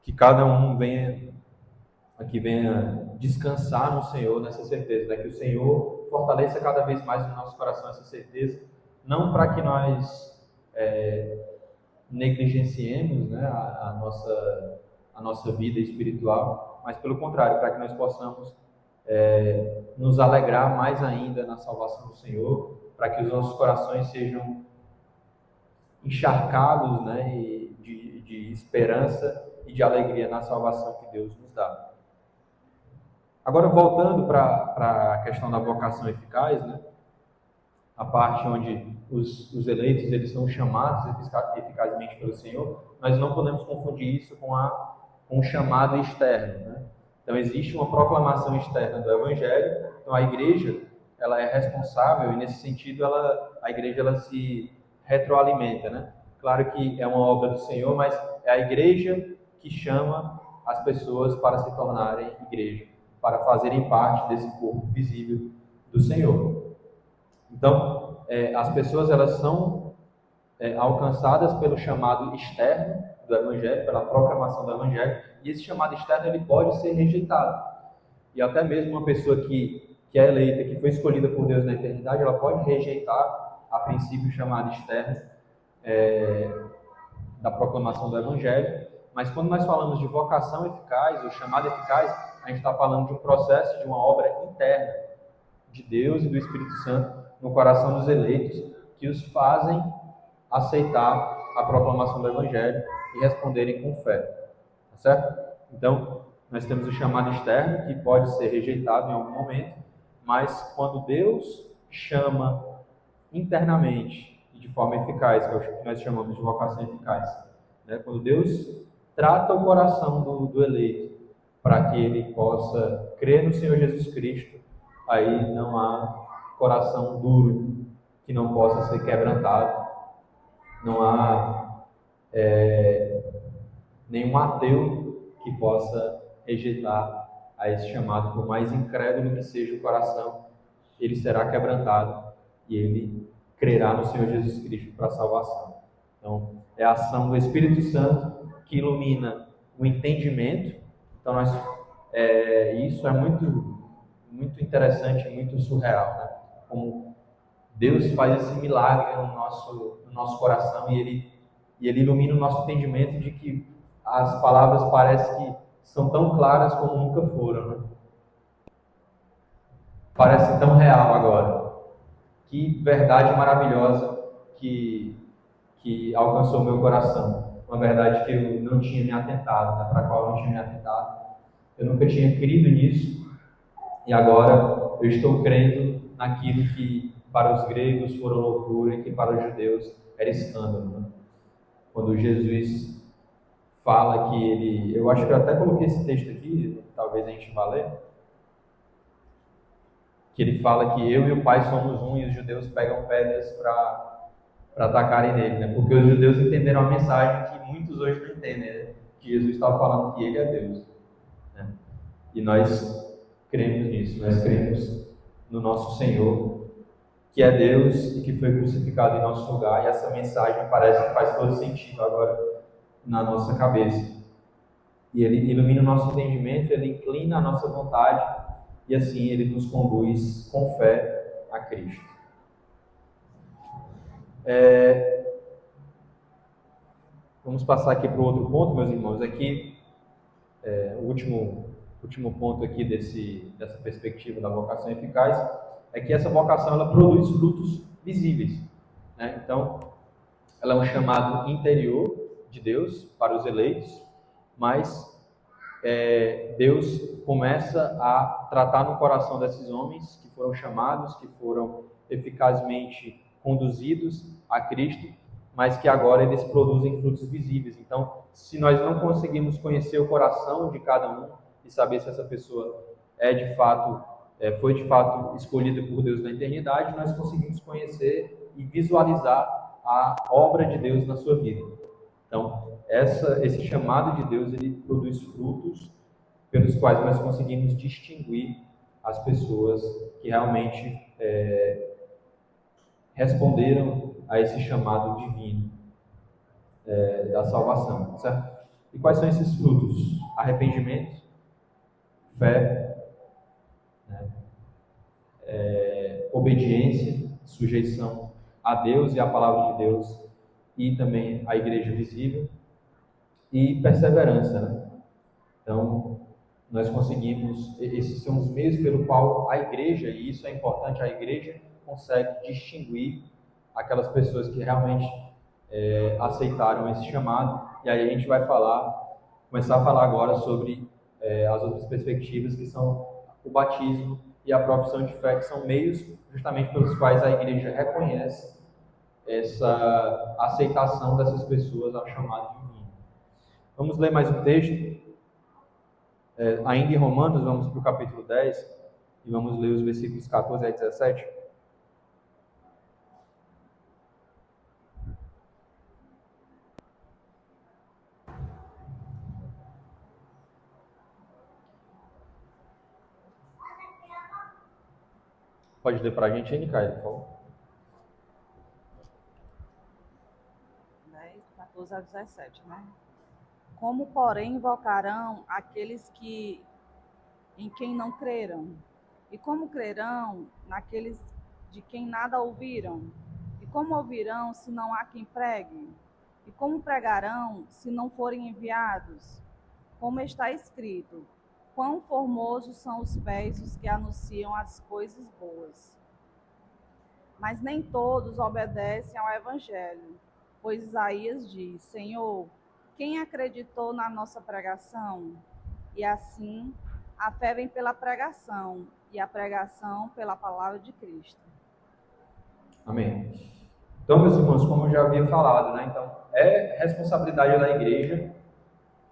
que cada um venha descansar no Senhor nessa certeza, né? Que o Senhor fortaleça cada vez mais no nosso coração essa certeza, não para que nós negligenciemos, né, a nossa vida espiritual, mas pelo contrário, para que nós possamos nos alegrar mais ainda na salvação do Senhor, para que os nossos corações sejam encharcados, né, de esperança e de alegria na salvação que Deus nos dá. Agora, voltando para a questão da vocação eficaz, né, a parte onde os eleitos eles são chamados eficazmente pelo Senhor, nós não podemos confundir isso com um chamado externo, né? Então, existe uma proclamação externa do Evangelho, então a igreja ela é responsável, e nesse sentido a igreja ela se retroalimenta, né? Claro que é uma obra do Senhor, mas é a igreja que chama as pessoas para se tornarem igreja, para fazerem parte desse corpo visível do Senhor. Então, as pessoas elas são alcançadas pelo chamado externo do Evangelho, pela proclamação do Evangelho, e esse chamado externo ele pode ser rejeitado. E até mesmo uma pessoa que é eleita, que foi escolhida por Deus na eternidade, ela pode rejeitar, a princípio, o chamado externo da proclamação do Evangelho. Mas quando nós falamos de vocação eficaz, ou chamado eficaz, a gente está falando de um processo, de uma obra interna de Deus e do Espírito Santo no coração dos eleitos, que os fazem aceitar a proclamação do Evangelho e responderem com fé. Tá certo? Então, nós temos o chamado externo, que pode ser rejeitado em algum momento, mas quando Deus chama internamente e de forma eficaz, que é o que nós chamamos de vocação eficaz, né? Quando Deus trata o coração do eleito para que ele possa crer no Senhor Jesus Cristo, aí não há coração duro que não possa ser quebrantado, não há nenhum ateu que possa rejeitar a esse chamado, por mais incrédulo que seja o coração, ele será quebrantado e ele crerá no Senhor Jesus Cristo para a salvação. Então, é a ação do Espírito Santo que ilumina o entendimento. Então, isso é muito interessante, muito surreal, né? Como Deus faz esse milagre no nosso coração e ele ilumina o nosso entendimento de que as palavras parecem que são tão claras como nunca foram, né? Parece tão real agora. Que verdade maravilhosa que alcançou meu coração. Uma verdade que eu não tinha me atentado, né? Para a qual eu não tinha me atentado. Eu nunca tinha crido nisso e agora eu estou crendo naquilo que para os gregos foram loucura e que para os judeus era escândalo, né? Quando Jesus fala que ele... Eu acho que eu até coloquei esse texto aqui, talvez a gente vá ler. Que ele fala que eu e o Pai somos um e os judeus pegam pedras para atacarem nele, né? Porque os judeus entenderam a mensagem que muitos hoje não entendem, né? Que Jesus estava falando que ele é Deus, né? E nós cremos nisso, nós cremos no nosso Senhor, que é Deus e que foi crucificado em nosso lugar, e essa mensagem parece que faz todo sentido agora na nossa cabeça. E ele ilumina o nosso entendimento, ele inclina a nossa vontade, e assim ele nos conduz com fé a Cristo. Vamos passar aqui para o outro ponto, meus irmãos. Aqui, o último ponto aqui dessa perspectiva da vocação eficaz é que essa vocação ela produz frutos visíveis, né? Então, ela é um chamado interior de Deus para os eleitos, mas Deus começa a tratar no coração desses homens que foram chamados, que foram eficazmente conduzidos a Cristo, mas que agora eles produzem frutos visíveis. Então, se nós não conseguimos conhecer o coração de cada um e saber se essa pessoa foi de fato escolhida por Deus na eternidade, nós conseguimos conhecer e visualizar a obra de Deus na sua vida. Então, esse chamado de Deus, ele produz frutos pelos quais nós conseguimos distinguir as pessoas que realmente responderam a esse chamado divino da salvação, certo? E quais são esses frutos? Arrependimento, fé, né? Obediência, sujeição a Deus e à palavra de Deus, e também à igreja visível, e perseverança, né? Então, nós conseguimos, esses são os meios pelo qual a igreja, e isso é importante, a igreja consegue distinguir aquelas pessoas que realmente aceitaram esse chamado. E aí a gente vai começar a falar agora sobre as outras perspectivas, que são o batismo e a profissão de fé, que são meios justamente pelos quais a igreja reconhece essa aceitação dessas pessoas ao chamado divino. Vamos ler mais um texto. Ainda em Romanos, vamos para o capítulo 10 e vamos ler os versículos 14 a 17. Pode ler para a gente, Nicaio, por favor. 14 a 17, né? Como, porém, invocarão aqueles em quem não creram? E como crerão naqueles de quem nada ouviram? E como ouvirão se não há quem pregue? E como pregarão se não forem enviados? Como está escrito: quão formosos são os pés dos que anunciam as coisas boas. Mas nem todos obedecem ao Evangelho, pois Isaías diz: Senhor, quem acreditou na nossa pregação? E assim, a fé vem pela pregação, e a pregação pela palavra de Cristo. Amém. Então, meus irmãos, como eu já havia falado, né? Então, é responsabilidade da igreja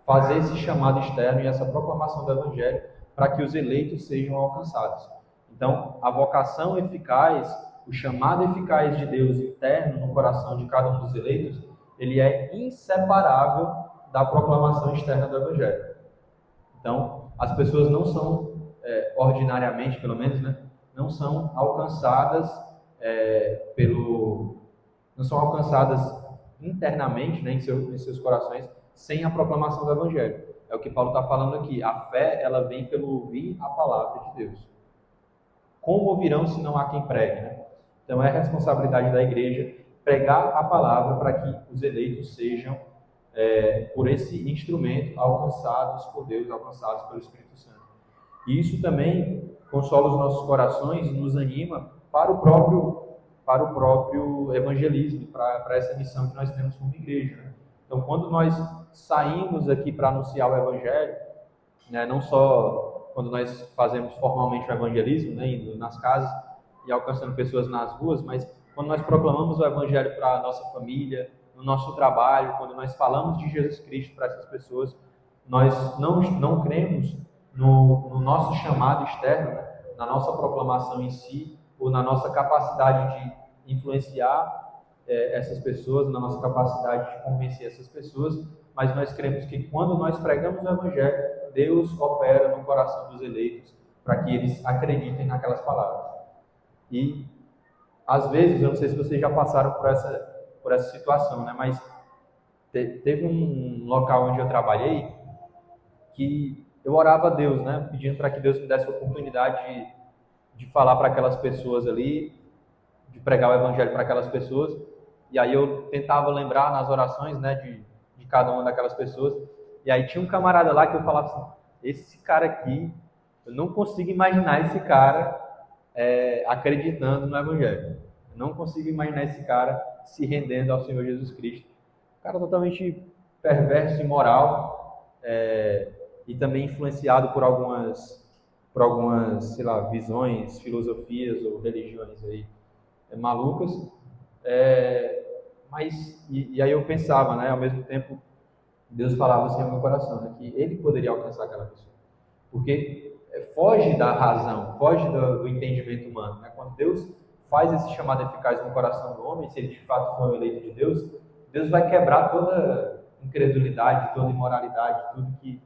fazer esse chamado externo e essa proclamação do Evangelho para que os eleitos sejam alcançados. Então, a vocação eficaz, o chamado eficaz de Deus interno no coração de cada um dos eleitos, ele é inseparável da proclamação externa do Evangelho. Então, as pessoas não são, ordinariamente, pelo menos, né, não são alcançadas não são alcançadas internamente, né, em seus corações, sem a proclamação do Evangelho. É o que Paulo está falando aqui. A fé, ela vem pelo ouvir a palavra de Deus. Como ouvirão se não há quem pregue? Né? Então, é responsabilidade da igreja pregar a palavra para que os eleitos sejam, por esse instrumento, alcançados por Deus, alcançados pelo Espírito Santo. E isso também consola os nossos corações, nos anima para o próprio evangelismo, para essa missão que nós temos como igreja. Né? Então, quando nós saímos aqui para anunciar o Evangelho, né, não só quando nós fazemos formalmente o evangelismo, né, indo nas casas e alcançando pessoas nas ruas, mas quando nós proclamamos o Evangelho para a nossa família, no nosso trabalho, quando nós falamos de Jesus Cristo para essas pessoas, nós não cremos no nosso chamado externo, né, na nossa proclamação em si, ou na nossa capacidade de influenciar essas pessoas, na nossa capacidade de convencer essas pessoas, mas nós cremos que quando nós pregamos o Evangelho, Deus opera no coração dos eleitos para que eles acreditem naquelas palavras. E, às vezes, eu não sei se vocês já passaram por essa situação, né? Mas teve um local onde eu trabalhei que eu orava a Deus, né? Pedindo para que Deus me desse a oportunidade de falar para aquelas pessoas ali, de pregar o Evangelho para aquelas pessoas. E aí eu tentava lembrar nas orações, né, de cada uma daquelas pessoas. E aí tinha um camarada lá que eu falava assim: esse cara aqui, eu não consigo imaginar esse cara acreditando no Evangelho. Eu não consigo imaginar esse cara se rendendo ao Senhor Jesus Cristo. Um cara totalmente perverso, imoral, e também influenciado por algumas, sei lá, visões, filosofias ou religiões aí malucas. E aí eu pensava, né, ao mesmo tempo, Deus falava assim ao meu coração, né, que Ele poderia alcançar aquela pessoa. Porque foge da razão, foge do entendimento humano. Né? Quando Deus faz esse chamado eficaz no coração do homem, se ele de fato for o eleito de Deus, Deus vai quebrar toda incredulidade, toda imoralidade, tudo que,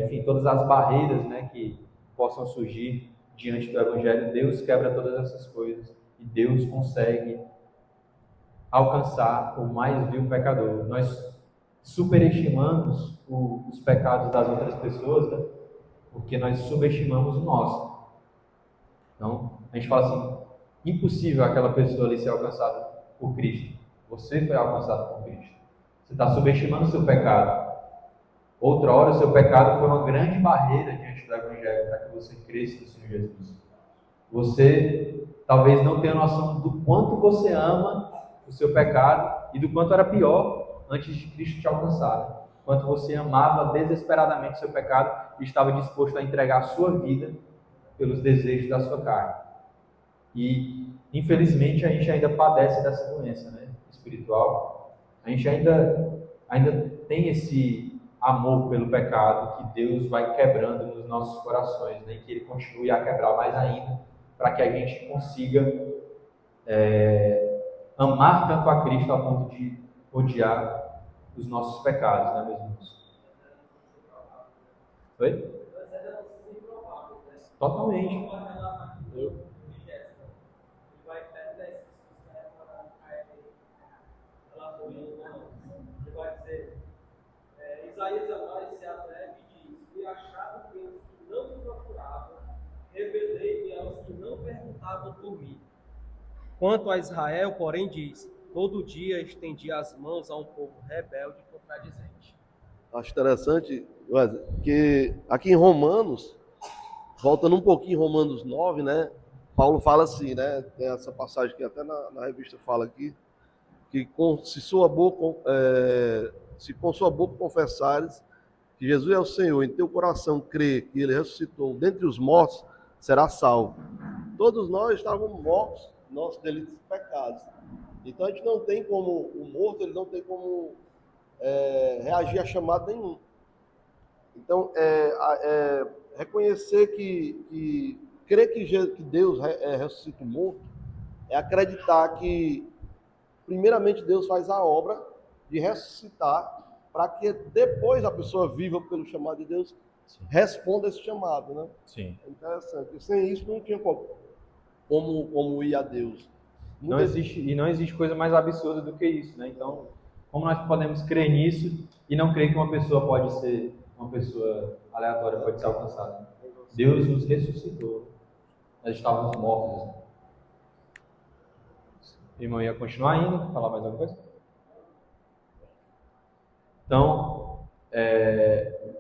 enfim, todas as barreiras, né, que possam surgir diante do Evangelho. Deus quebra todas essas coisas e Deus consegue alcançar o mais vil pecador. Nós superestimamos os pecados das outras pessoas, né? Porque nós subestimamos o nosso. Então, a gente fala assim: impossível aquela pessoa ali ser alcançada por Cristo. Você foi alcançado por Cristo. Você está subestimando o seu pecado. Outra hora, o seu pecado foi uma grande barreira diante do Evangelho para que você cresça no Senhor Jesus. Você talvez não tenha noção do quanto você ama o seu pecado e do quanto era pior antes de Cristo te alcançar. Quanto você amava desesperadamente o seu pecado e estava disposto a entregar a sua vida pelos desejos da sua carne. E, infelizmente, a gente ainda padece dessa doença, né, espiritual. A gente ainda tem esse amor pelo pecado que Deus vai quebrando nos nossos corações, né, e que Ele continue a quebrar mais ainda, para que a gente consiga amar tanto a Cristo a ponto de odiar os nossos pecados, né, meus irmãos? Oi? Totalmente. por mim. Quanto a Israel, porém, diz: todo dia estendi as mãos a um povo rebelde e contradizente. Acho interessante, Wesley, que aqui em Romanos, voltando um pouquinho em Romanos 9, né? Paulo fala assim, né? Tem essa passagem que até na revista fala aqui, que se com sua boca confessares que Jesus é o Senhor, em teu coração crer que ele ressuscitou dentre os mortos, será salvo. Todos nós estávamos mortos, nossos delitos e pecados. Então a gente não tem como, o morto ele não tem como reagir a chamado nenhum. Então, reconhecer que crer que Deus ressuscita o morto é acreditar que, primeiramente, Deus faz a obra de ressuscitar para que depois a pessoa viva pelo chamado de Deus responda esse chamado, né? Sim. É interessante. E sem isso não tinha como ir a Deus. Não existe coisa mais absurda do que isso, né? Então, como nós podemos crer nisso e não crer que uma pessoa pode ser uma pessoa aleatória, pode ser alcançada? Deus nos ressuscitou. Nós estávamos mortos. O irmão ia continuar indo, falar mais alguma coisa? Então,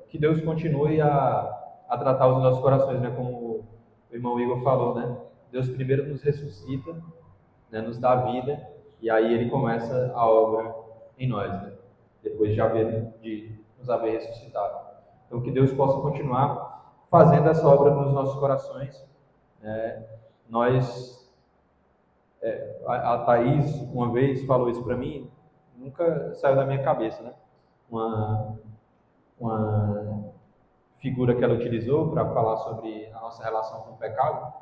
que Deus continue a tratar os nossos corações, né? Como o irmão Igor falou, né? Deus primeiro nos ressuscita, né? Nos dá vida, e aí Ele começa a obra em nós, né? Depois de nos haver ressuscitado. Então, que Deus possa continuar fazendo essa obra nos nossos corações. A Thaís, uma vez, falou isso para mim, nunca saiu da minha cabeça, né? Uma figura que ela utilizou para falar sobre a nossa relação com o pecado,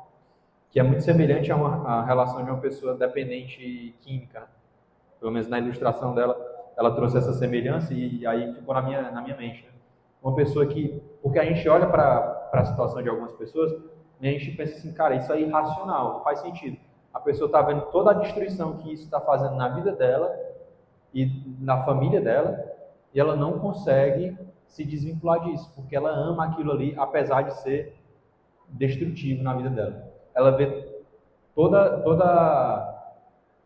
que é muito semelhante à relação de uma pessoa dependente química, né? Pelo menos na ilustração dela, ela trouxe essa semelhança e aí ficou na minha mente, né? Uma pessoa que, porque a gente olha para a situação de algumas pessoas e a gente pensa assim, cara, isso é irracional, não faz sentido. A pessoa está vendo toda a destruição que isso está fazendo na vida dela e na família dela, e ela não consegue se desvincular disso, porque ela ama aquilo ali, apesar de ser destrutivo na vida dela. Ela vê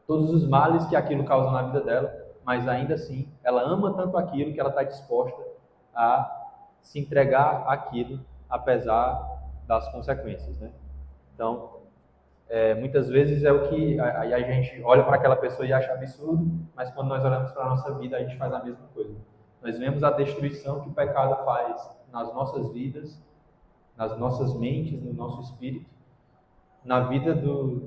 todos os males que aquilo causa na vida dela, mas ainda assim, ela ama tanto aquilo que ela está disposta a se entregar àquilo, apesar das consequências, né? Então, muitas vezes é o que a gente olha para aquela pessoa e acha absurdo, mas quando nós olhamos para a nossa vida, a gente faz a mesma coisa. Nós vemos a destruição que o pecado faz nas nossas vidas, nas nossas mentes, no nosso espírito, na vida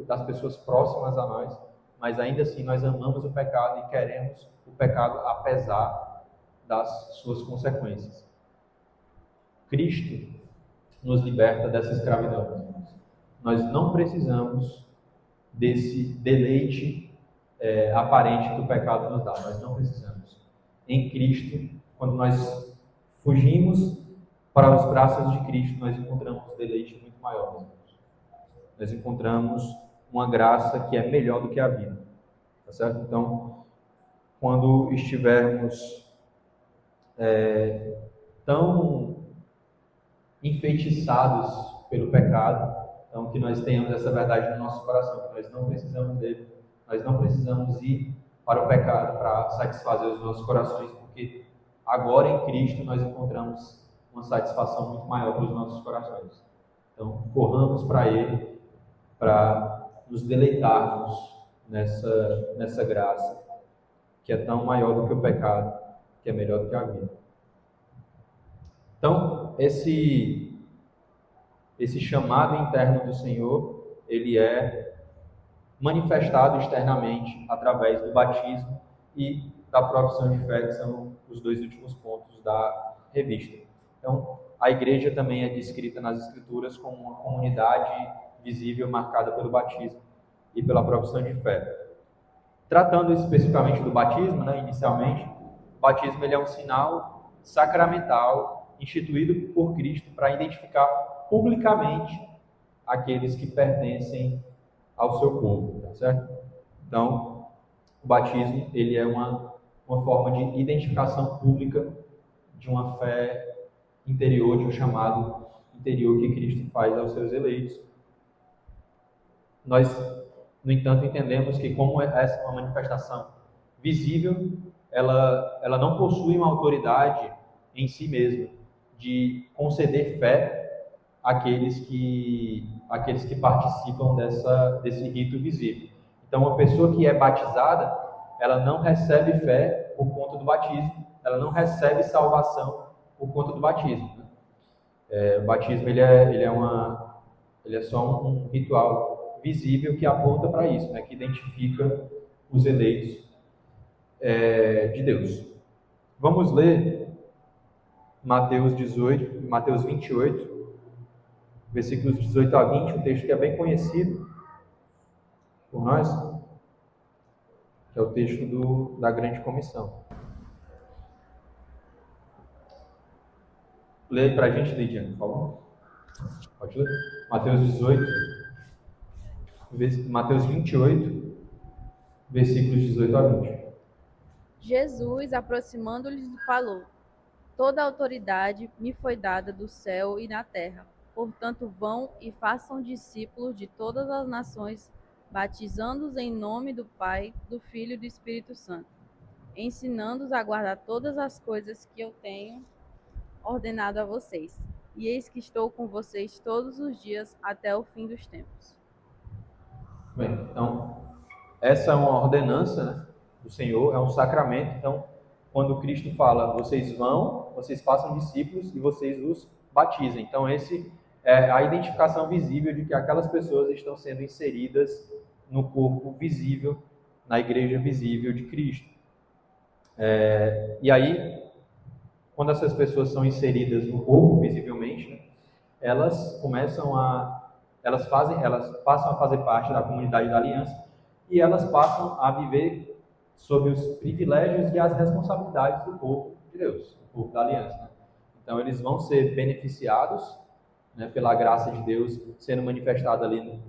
das pessoas próximas a nós, mas ainda assim nós amamos o pecado e queremos o pecado apesar das suas consequências. Cristo nos liberta dessa escravidão. Nós não precisamos desse deleite aparente que o pecado nos dá. Nós não precisamos. Em Cristo, quando nós fugimos para os braços de Cristo, nós encontramos um deleite muito maior. Nós encontramos uma graça que é melhor do que a vida. Tá certo? Então, quando estivermos tão enfeitiçados pelo pecado, então que nós tenhamos essa verdade no nosso coração, que nós não precisamos dele, nós não precisamos ir para o pecado para satisfazer os nossos corações, porque agora em Cristo nós encontramos uma satisfação muito maior para os nossos corações. Então, corramos para ele, para nos deleitarmos nessa graça, que é tão maior do que o pecado, que é melhor do que a vida. Então, esse chamado interno do Senhor, ele é manifestado externamente através do batismo e da profissão de fé, que são os dois últimos pontos da revista. Então, a igreja também é descrita nas Escrituras como uma comunidade visível marcada pelo batismo e pela profissão de fé. Tratando especificamente do batismo, né, inicialmente, o batismo ele é um sinal sacramental instituído por Cristo para identificar publicamente aqueles que pertencem ao seu povo, tá certo? Então, o batismo ele é uma forma de identificação pública de uma fé interior, de um chamado interior que Cristo faz aos seus eleitos. Nós, no entanto, entendemos que como essa é uma manifestação visível, ela não possui uma autoridade em si mesma de conceder fé àqueles que participam desse rito visível. Então, uma pessoa que é batizada, ela não recebe fé por conta do batismo, ela não recebe salvação por conta do batismo, né? O batismo ele é só um ritual visível que aponta para isso, né? Que identifica os eleitos de Deus. Vamos ler Mateus 28, versículos 18 a 20, um texto que é bem conhecido por nós, que é o texto da Grande Comissão. Lê aí para a gente, Lidiane, por favor. Pode ler? Mateus 28, versículos 18 a 20. Jesus, aproximando-lhes, falou: Toda a autoridade me foi dada do céu e na terra. Portanto, vão e façam discípulos de todas as nações, batizando-os em nome do Pai, do Filho e do Espírito Santo, ensinando-os a guardar todas as coisas que eu tenho ordenado a vocês. E eis que estou com vocês todos os dias até o fim dos tempos. Bem, então, essa é uma ordenança, né, do Senhor, é um sacramento. Então, quando Cristo fala, vocês vão, vocês façam discípulos e vocês os batizem. Então, esse é a identificação visível de que aquelas pessoas estão sendo inseridas no corpo visível, na igreja visível de Cristo. E aí, quando essas pessoas são inseridas no corpo visivelmente, né, elas passam a fazer parte da comunidade da aliança e elas passam a viver sob os privilégios e as responsabilidades do povo de Deus, do povo da aliança, né? Então eles vão ser beneficiados, né, pela graça de Deus sendo manifestada ali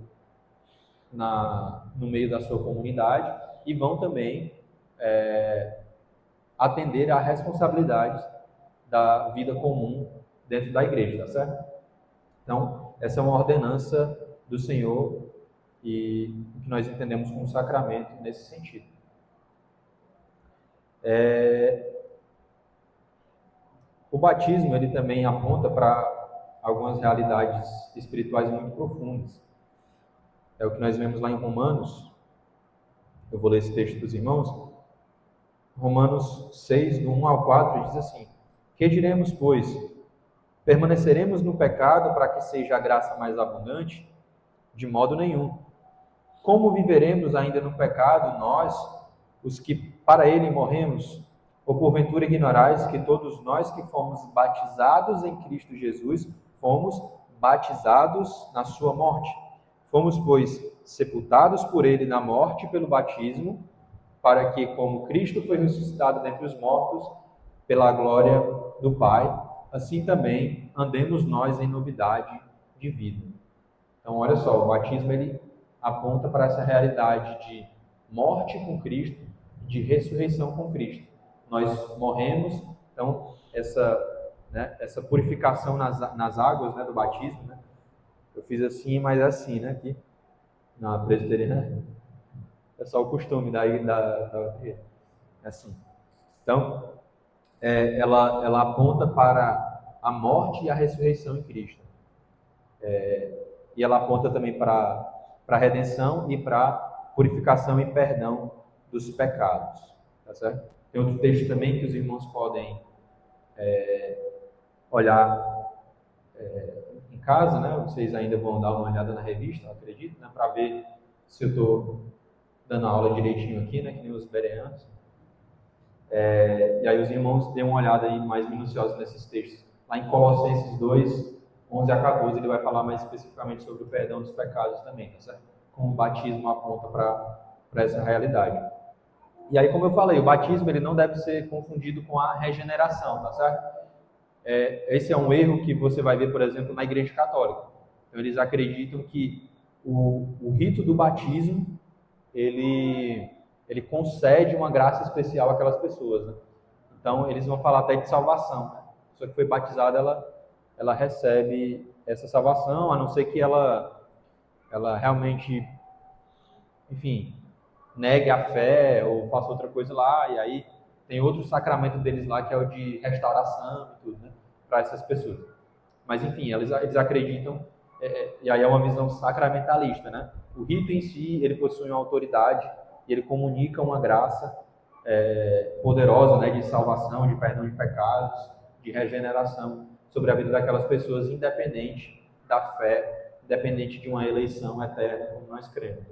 no meio da sua comunidade, e vão também atender à responsabilidade da vida comum dentro da igreja, tá certo? Então, essa é uma ordenança do Senhor e que nós entendemos como sacramento nesse sentido. O batismo, ele também aponta para algumas realidades espirituais muito profundas. É o que nós vemos lá em Romanos. Eu vou ler esse texto para os irmãos. Romanos 6, do 1 ao 4, diz assim: Que diremos, pois? Permaneceremos no pecado para que seja a graça mais abundante? De modo nenhum. Como viveremos ainda no pecado, nós, os que para ele morremos? Ou porventura ignorais que todos nós que fomos batizados em Cristo Jesus, fomos batizados na sua morte? Fomos, pois, sepultados por ele na morte pelo batismo, para que, como Cristo foi ressuscitado dentre os mortos, pela glória do Pai, assim também andemos nós em novidade de vida. Então, olha só, o batismo ele aponta para essa realidade de morte com Cristo, de ressurreição com Cristo. Nós morremos, então essa purificação nas águas, né, do batismo, né? Eu fiz assim, mas assim, né, aqui na presbiteriana. É só o costume assim. Então, ela aponta para a morte e a ressurreição em Cristo. E ela aponta também para a redenção e para a purificação e perdão dos pecados. Tá certo? Tem outro texto também que os irmãos podem olhar em casa, né? Vocês ainda vão dar uma olhada na revista, eu acredito, né? Para ver se eu estou dando a aula direitinho aqui, né? Que nem os bereanos. E aí os irmãos dêem uma olhada aí mais minuciosa nesses textos. Lá em Colossenses 2, 11 a 14, ele vai falar mais especificamente sobre o perdão dos pecados também, tá certo? Como o batismo aponta para essa realidade. E aí, como eu falei, o batismo ele não deve ser confundido com a regeneração, tá certo? Esse é um erro que você vai ver, por exemplo, na Igreja Católica. Então, eles acreditam que o rito do batismo ele concede uma graça especial àquelas pessoas, né? Então, eles vão falar até de salvação, né? A pessoa que foi batizada, ela recebe essa salvação, a não ser que ela realmente enfim, negue a fé ou faça outra coisa lá, e aí tem outro sacramento deles lá que é o de restauração e tudo, né, para essas pessoas. Mas enfim, eles acreditam, e aí é uma visão sacramentalista, né? O rito em si, ele possui uma autoridade e ele comunica uma graça poderosa, né, de salvação, de perdão de pecados, de regeneração sobre a vida daquelas pessoas, independente da fé, independente de uma eleição eterna, como nós cremos.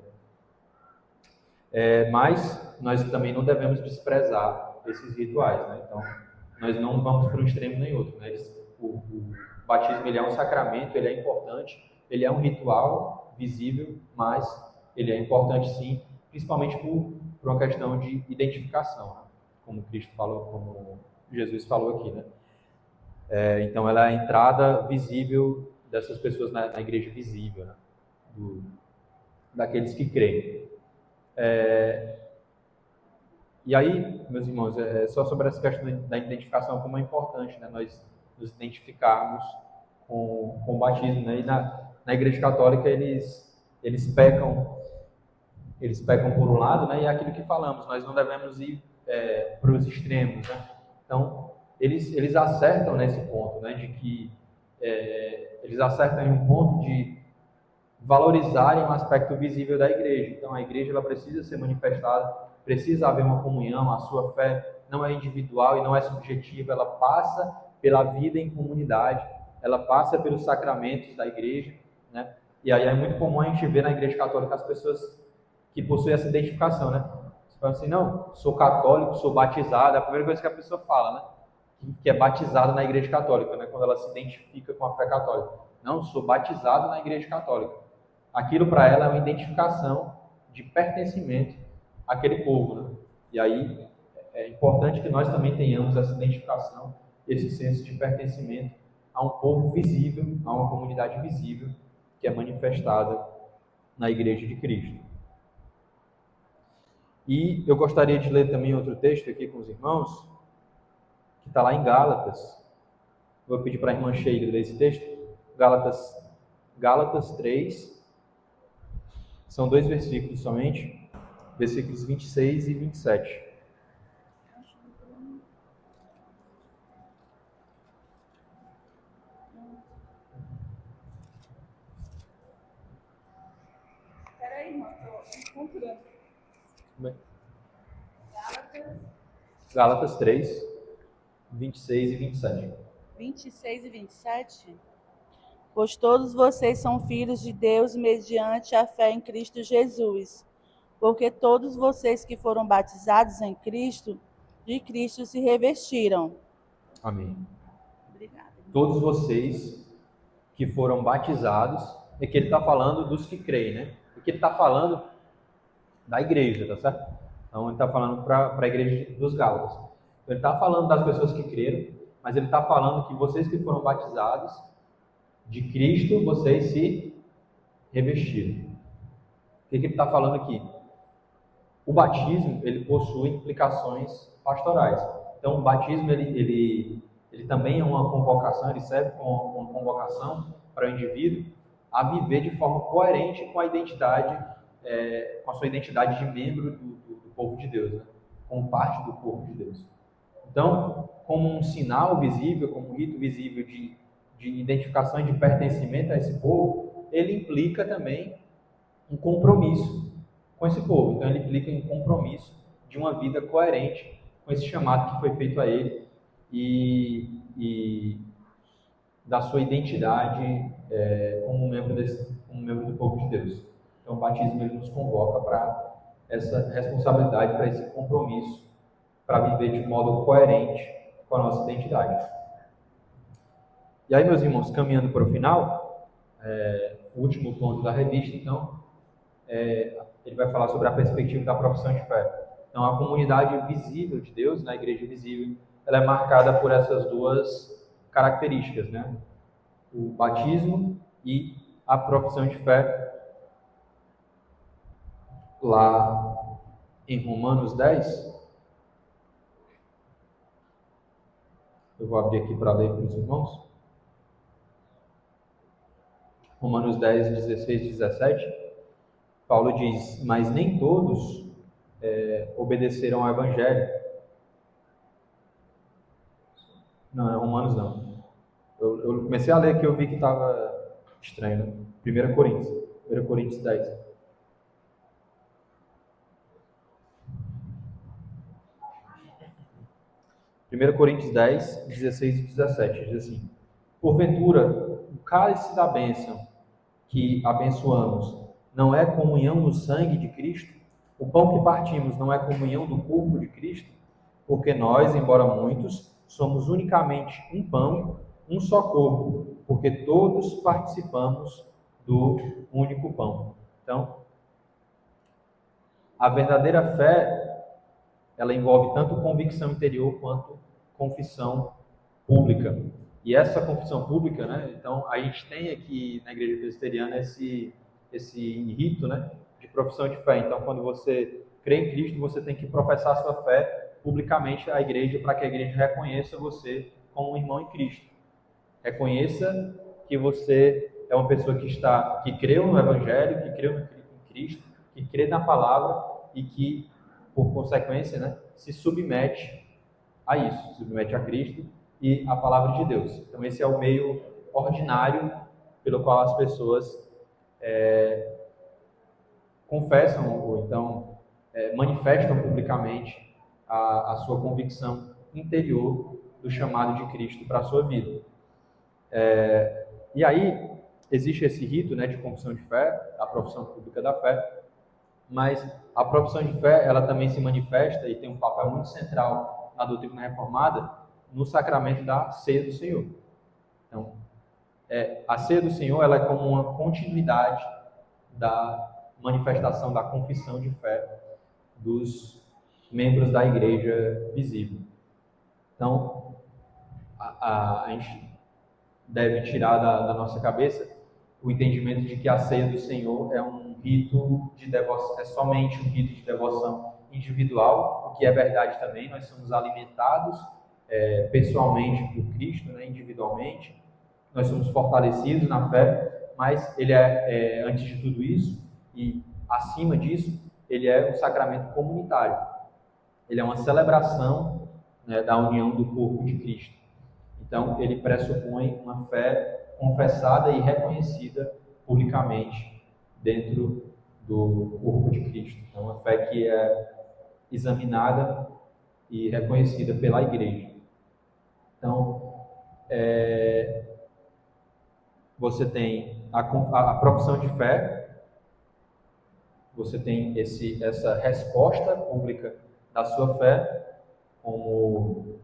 Mas nós também não devemos desprezar esses rituais, né? Então, nós não vamos para um extremo nem outro, né? O batismo, ele é um sacramento, ele é importante, ele é um ritual visível, mas ele é importante sim, principalmente por uma questão de identificação, né? Como Cristo falou, como Jesus falou aqui, né? Então, ela é a entrada visível dessas pessoas na igreja visível, né? Daqueles que creem. E aí, meus irmãos, só sobre essa questão da identificação, como é importante, né, nós nos identificarmos com o batismo, né? E na Igreja Católica eles pecam por um lado, né? E é aquilo que falamos, nós não devemos ir para os extremos, né? Então, eles acertam nesse ponto, né? De que eles acertam em um ponto de valorizarem o aspecto visível da igreja. Então, a igreja ela precisa ser manifestada, precisa haver uma comunhão, a sua fé não é individual e não é subjetiva, ela passa pela vida em comunidade, ela passa pelos sacramentos da igreja, né? E aí é muito comum a gente ver na igreja católica as pessoas que possuem essa identificação, né? Você fala assim, não, sou católico, sou batizado, é a primeira coisa que a pessoa fala, né? Que é batizado na igreja católica, né? Quando ela se identifica com a fé católica. Não, sou batizado na igreja católica. Aquilo para ela é uma identificação de pertencimento àquele povo, né? E aí é importante que nós também tenhamos essa identificação, esse senso de pertencimento a um povo visível, a uma comunidade visível que é manifestada na Igreja de Cristo. E eu gostaria de ler também outro texto aqui com os irmãos, que está lá em Gálatas. Vou pedir para a irmã Sheila ler esse texto. Gálatas 3, são 2 versículos somente, versículos 26 e 27. Peraí, irmão, estou encontrando. Bem. Gálatas 3, 26 e 27. 26 e 27. Pois todos vocês são filhos de Deus mediante a fé em Cristo Jesus. Porque todos vocês que foram batizados em Cristo, de Cristo se revestiram. Amém. Obrigada. Todos vocês que foram batizados, é que ele está falando dos que creem, né? Porque ele está falando da igreja, tá certo? Então ele está falando para a igreja dos Gálatas. Então, ele está falando das pessoas que creram, mas ele está falando que vocês que foram batizados, de Cristo vocês se revestiram. O que ele está falando aqui? O batismo, ele possui implicações pastorais. Então, o batismo, ele também é uma convocação, ele serve como uma convocação para o indivíduo a viver de forma coerente com a identidade, com a sua identidade de membro do povo de Deus, né? Como parte do povo de Deus. Então, como um sinal visível, como um rito visível de identificação e de pertencimento a esse povo, ele implica também um compromisso com esse povo. Então, ele implica um compromisso de uma vida coerente com esse chamado que foi feito a ele e da sua identidade como membro do povo de Deus. Então, o batismo ele nos convoca para essa responsabilidade, para esse compromisso, para viver de modo coerente com a nossa identidade. E aí, meus irmãos, caminhando para o final, o último ponto da revista, então, ele vai falar sobre a perspectiva da profissão de fé. Então, a comunidade visível de Deus, na igreja visível, ela é marcada por essas duas características, né? O batismo e a profissão de fé. Lá em Romanos 10, eu vou abrir aqui para ler para os irmãos. Romanos 10, 16 e 17. Paulo diz, mas nem todos obedeceram ao Evangelho. Não, é Romanos não. Eu comecei a ler aqui, eu vi que estava estranho, né? 1 Coríntios. 1 Coríntios 10. Primeiro Coríntios 10, 16 e 17, diz assim: porventura, o cálice da bênção que abençoamos não é comunhão no sangue de Cristo? O pão que partimos não é comunhão do corpo de Cristo? Porque nós, embora muitos, somos unicamente um pão, um só corpo, porque todos participamos do único pão. Então, a verdadeira fé, ela envolve tanto convicção interior quanto confissão pública. E essa confissão pública, né? Então, a gente tem aqui na Igreja Presbiteriana esse rito, né, de profissão de fé. Então, quando você crê em Cristo, você tem que professar sua fé publicamente à igreja, para que a igreja reconheça você como um irmão em Cristo. Reconheça que você é uma pessoa que creu no Evangelho, que creu em Cristo, que crê na palavra e que, por consequência, né, se submete a isso, se submete a Cristo e a palavra de Deus. Então, esse é o meio ordinário pelo qual as pessoas confessam ou então manifestam publicamente a sua convicção interior do chamado de Cristo para a sua vida. E aí existe esse rito, né, de confissão de fé, a profissão pública da fé, mas a profissão de fé, ela também se manifesta e tem um papel muito central na doutrina reformada no sacramento da ceia do Senhor. Então, a ceia do Senhor, ela é como uma continuidade da manifestação da confissão de fé dos membros da igreja visível. Então, a gente deve tirar da nossa cabeça o entendimento de que a ceia do Senhor é um rito de devoção, é somente um rito de devoção individual, o que é verdade também. Nós somos alimentados pessoalmente por Cristo, né, individualmente, nós somos fortalecidos na fé, mas ele antes de tudo isso e acima disso, ele é um sacramento comunitário. Ele é uma celebração, né, da união do corpo de Cristo. Então, ele pressupõe uma fé confessada e reconhecida publicamente dentro do corpo de Cristo. É uma fé que é examinada e reconhecida pela igreja. Então, você tem a profissão de fé, você tem essa resposta pública da sua fé como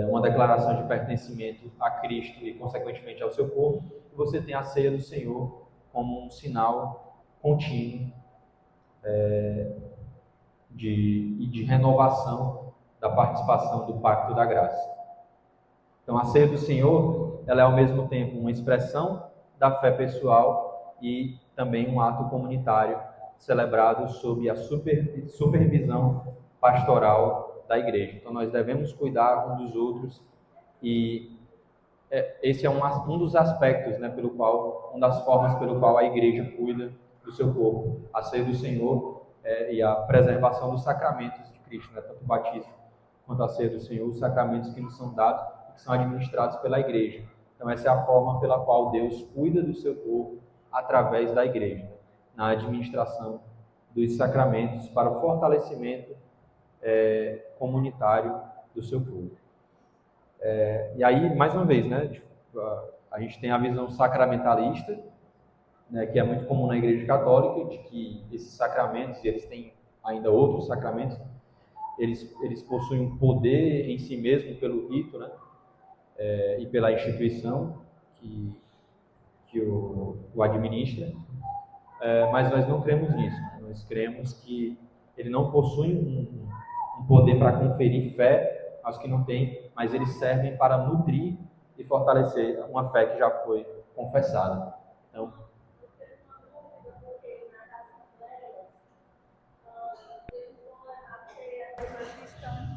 uma declaração de pertencimento a Cristo e, consequentemente, ao seu corpo. E você tem a ceia do Senhor como um sinal contínuo de renovação da participação do pacto da graça. Então, a ceia do Senhor, ela é ao mesmo tempo uma expressão da fé pessoal e também um ato comunitário celebrado sob a supervisão pastoral da igreja. Então, nós devemos cuidar um dos outros e esse é um dos aspectos, né, uma das formas pelo qual a igreja cuida do seu corpo. A ceia do Senhor e a preservação dos sacramentos de Cristo, né, tanto o batismo quanto a ceia do Senhor, os sacramentos que nos são dados e que são administrados pela igreja. Então, essa é a forma pela qual Deus cuida do seu corpo através da igreja, na administração dos sacramentos para o fortalecimento comunitário do seu corpo. E aí, mais uma vez, né, a gente tem a visão sacramentalista, né, que é muito comum na Igreja Católica, de que esses sacramentos, e eles têm ainda outros sacramentos, eles possuem um poder em si mesmo pelo rito, né, e pela instituição que o administra, mas nós não cremos nisso. Nós cremos que ele não possui um poder para conferir fé aos que não têm, mas eles servem para nutrir e fortalecer uma fé que já foi confessada. Então,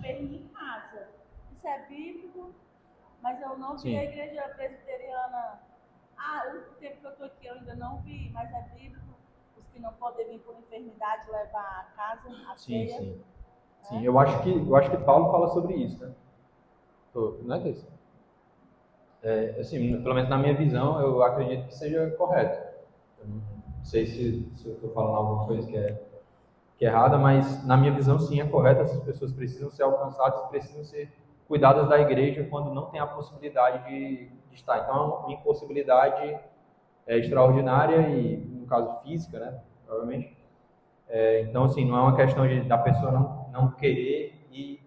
Em casa. Isso é bíblico, mas eu não vi sim. a igreja presbiteriana. O tempo que eu estou aqui eu ainda não vi, mas é bíblico. Os que não podem vir por enfermidade levar a casa, a Sim, ceia. sim. Sim, eu acho que Paulo fala sobre isso, né? Não é isso? Assim, pelo menos na minha visão, eu acredito que seja correto. Eu não sei se eu estou falando alguma coisa que é errada, mas na minha visão, sim, é correto. Essas pessoas precisam ser alcançadas, precisam ser cuidadas da igreja quando não tem a possibilidade de estar. Então, é uma impossibilidade extraordinária e, no caso, física, né? Provavelmente. Então, assim, não é uma questão da pessoa não querer e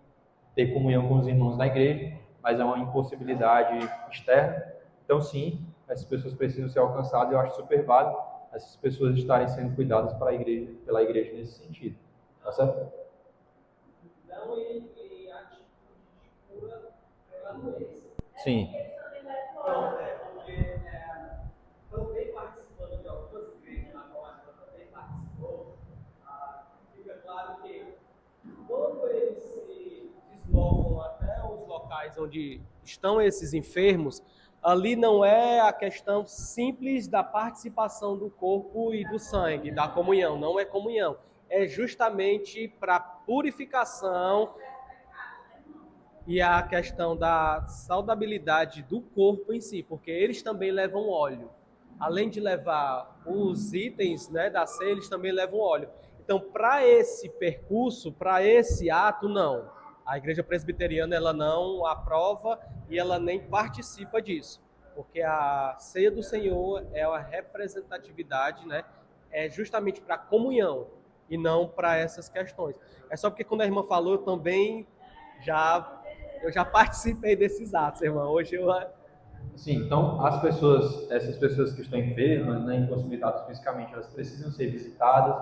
ter comunhão com os irmãos da igreja, mas é uma impossibilidade externa. Então, sim, essas pessoas precisam ser alcançadas. Eu acho super válido essas pessoas estarem sendo cuidadas pela igreja nesse sentido. Tá certo? Não em atitude de cura pela doença. Sim. Não, porque também participando de algumas igrejas na qual a gente também participou, fica claro que quando eles se deslocam até os locais onde estão esses enfermos, ali não é a questão simples da participação do corpo e do sangue, da comunhão, não é comunhão. É justamente para purificação e a questão da saudabilidade do corpo em si, porque eles também levam óleo. Além de levar os itens, né, da ceia, eles também levam óleo. Então, para esse percurso, para esse ato, não. A igreja presbiteriana ela não aprova e ela nem participa disso, porque a ceia do Senhor é a representatividade, né, é justamente para comunhão e não para essas questões. É só porque quando a irmã falou, eu já participei desses atos, irmão. Hoje eu... Sim, então essas pessoas que estão enfermas, né, impossibilitadas fisicamente, elas precisam ser visitadas.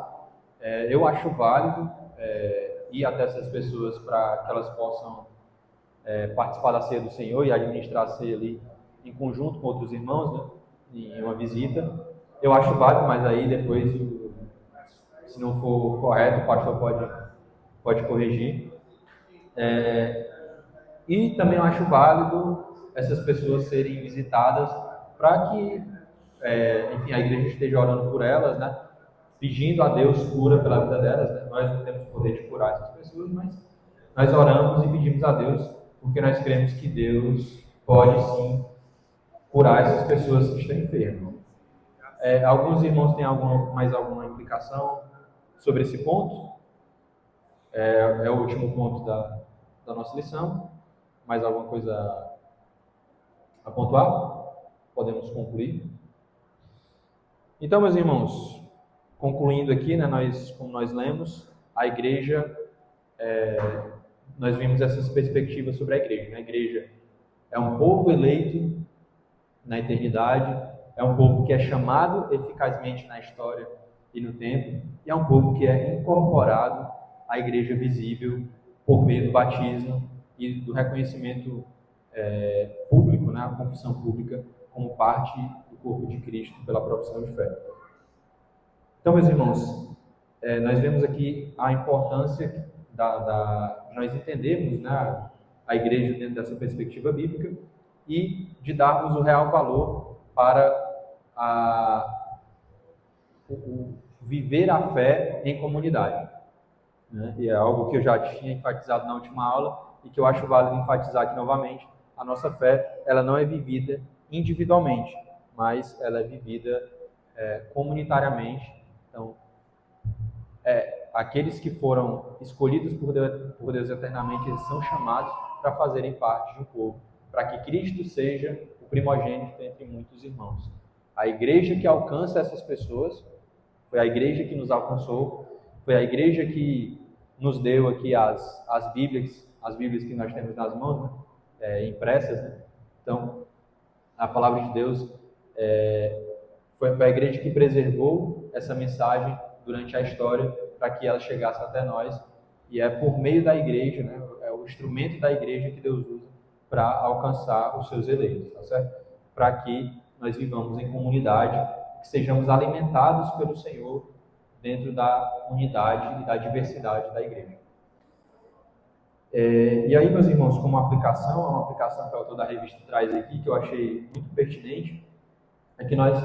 Eu acho válido ir até essas pessoas para que elas possam participar da ceia do Senhor e administrar a ceia ali em conjunto com outros irmãos, né, em uma visita. Eu acho válido, mas aí depois, se não for correto, o pastor pode corrigir. E também eu acho válido essas pessoas serem visitadas para que, enfim, a igreja esteja orando por elas, né? Pedindo a Deus cura pela vida delas, né? Nós não temos poder de curar essas pessoas, mas nós oramos e pedimos a Deus porque nós cremos que Deus pode sim curar essas pessoas que estão enfermas. Alguns irmãos têm mais alguma implicação sobre esse ponto? É o último ponto da nossa lição. Mais alguma coisa a pontuar? Podemos concluir. Então, meus irmãos, concluindo aqui, né, como nós lemos, a igreja, nós vimos essas perspectivas sobre a igreja. Né? A igreja é um povo eleito na eternidade, é um povo que é chamado eficazmente na história e no tempo, e é um povo que é incorporado à igreja visível por meio do batismo e do reconhecimento público, né, a confissão pública, como parte do corpo de Cristo pela profissão de fé. Então, meus irmãos, nós vemos aqui a importância de nós entendermos, né, a igreja dentro dessa perspectiva bíblica e de darmos o real valor para o viver a fé em comunidade. Né? E é algo que eu já tinha enfatizado na última aula e que eu acho válido enfatizar aqui novamente. A nossa fé, ela não é vivida individualmente, mas ela é vivida comunitariamente. Então, aqueles que foram escolhidos por Deus eternamente, eles são chamados para fazerem parte de um povo, para que Cristo seja o primogênito entre muitos irmãos. A igreja que alcança essas pessoas, foi a igreja que nos alcançou, foi a igreja que nos deu aqui as Bíblias que nós temos nas mãos, né? Impressas, né? Então, a palavra de Deus foi a igreja que preservou essa mensagem durante a história para que ela chegasse até nós, e é por meio da igreja, né? É o instrumento da igreja que Deus usa para alcançar os seus eleitos, tá certo? Para que nós vivamos em comunidade, que sejamos alimentados pelo Senhor dentro da unidade e da diversidade da igreja. E aí, meus irmãos, como uma aplicação que o autor da revista traz aqui, que eu achei muito pertinente, é que nós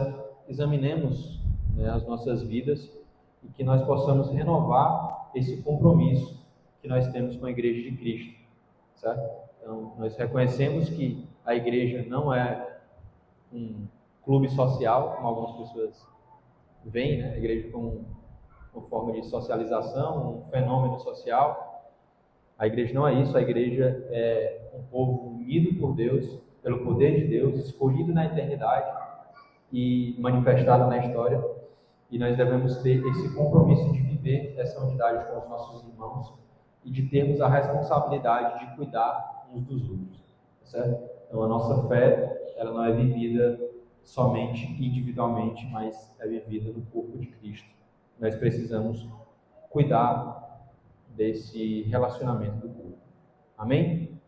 examinemos, né, as nossas vidas e que nós possamos renovar esse compromisso que nós temos com a Igreja de Cristo, certo? Então, nós reconhecemos que a igreja não é um clube social, como algumas pessoas veem, né? A igreja como uma forma de socialização, um fenômeno social. A igreja não é isso, a igreja é um povo unido por Deus, pelo poder de Deus, escolhido na eternidade e manifestado na história. E nós devemos ter esse compromisso de viver essa unidade com os nossos irmãos e de termos a responsabilidade de cuidar uns dos outros, certo? Então a nossa fé, ela não é vivida somente individualmente, mas é vivida no corpo de Cristo. Nós precisamos cuidar desse relacionamento do corpo. Amém?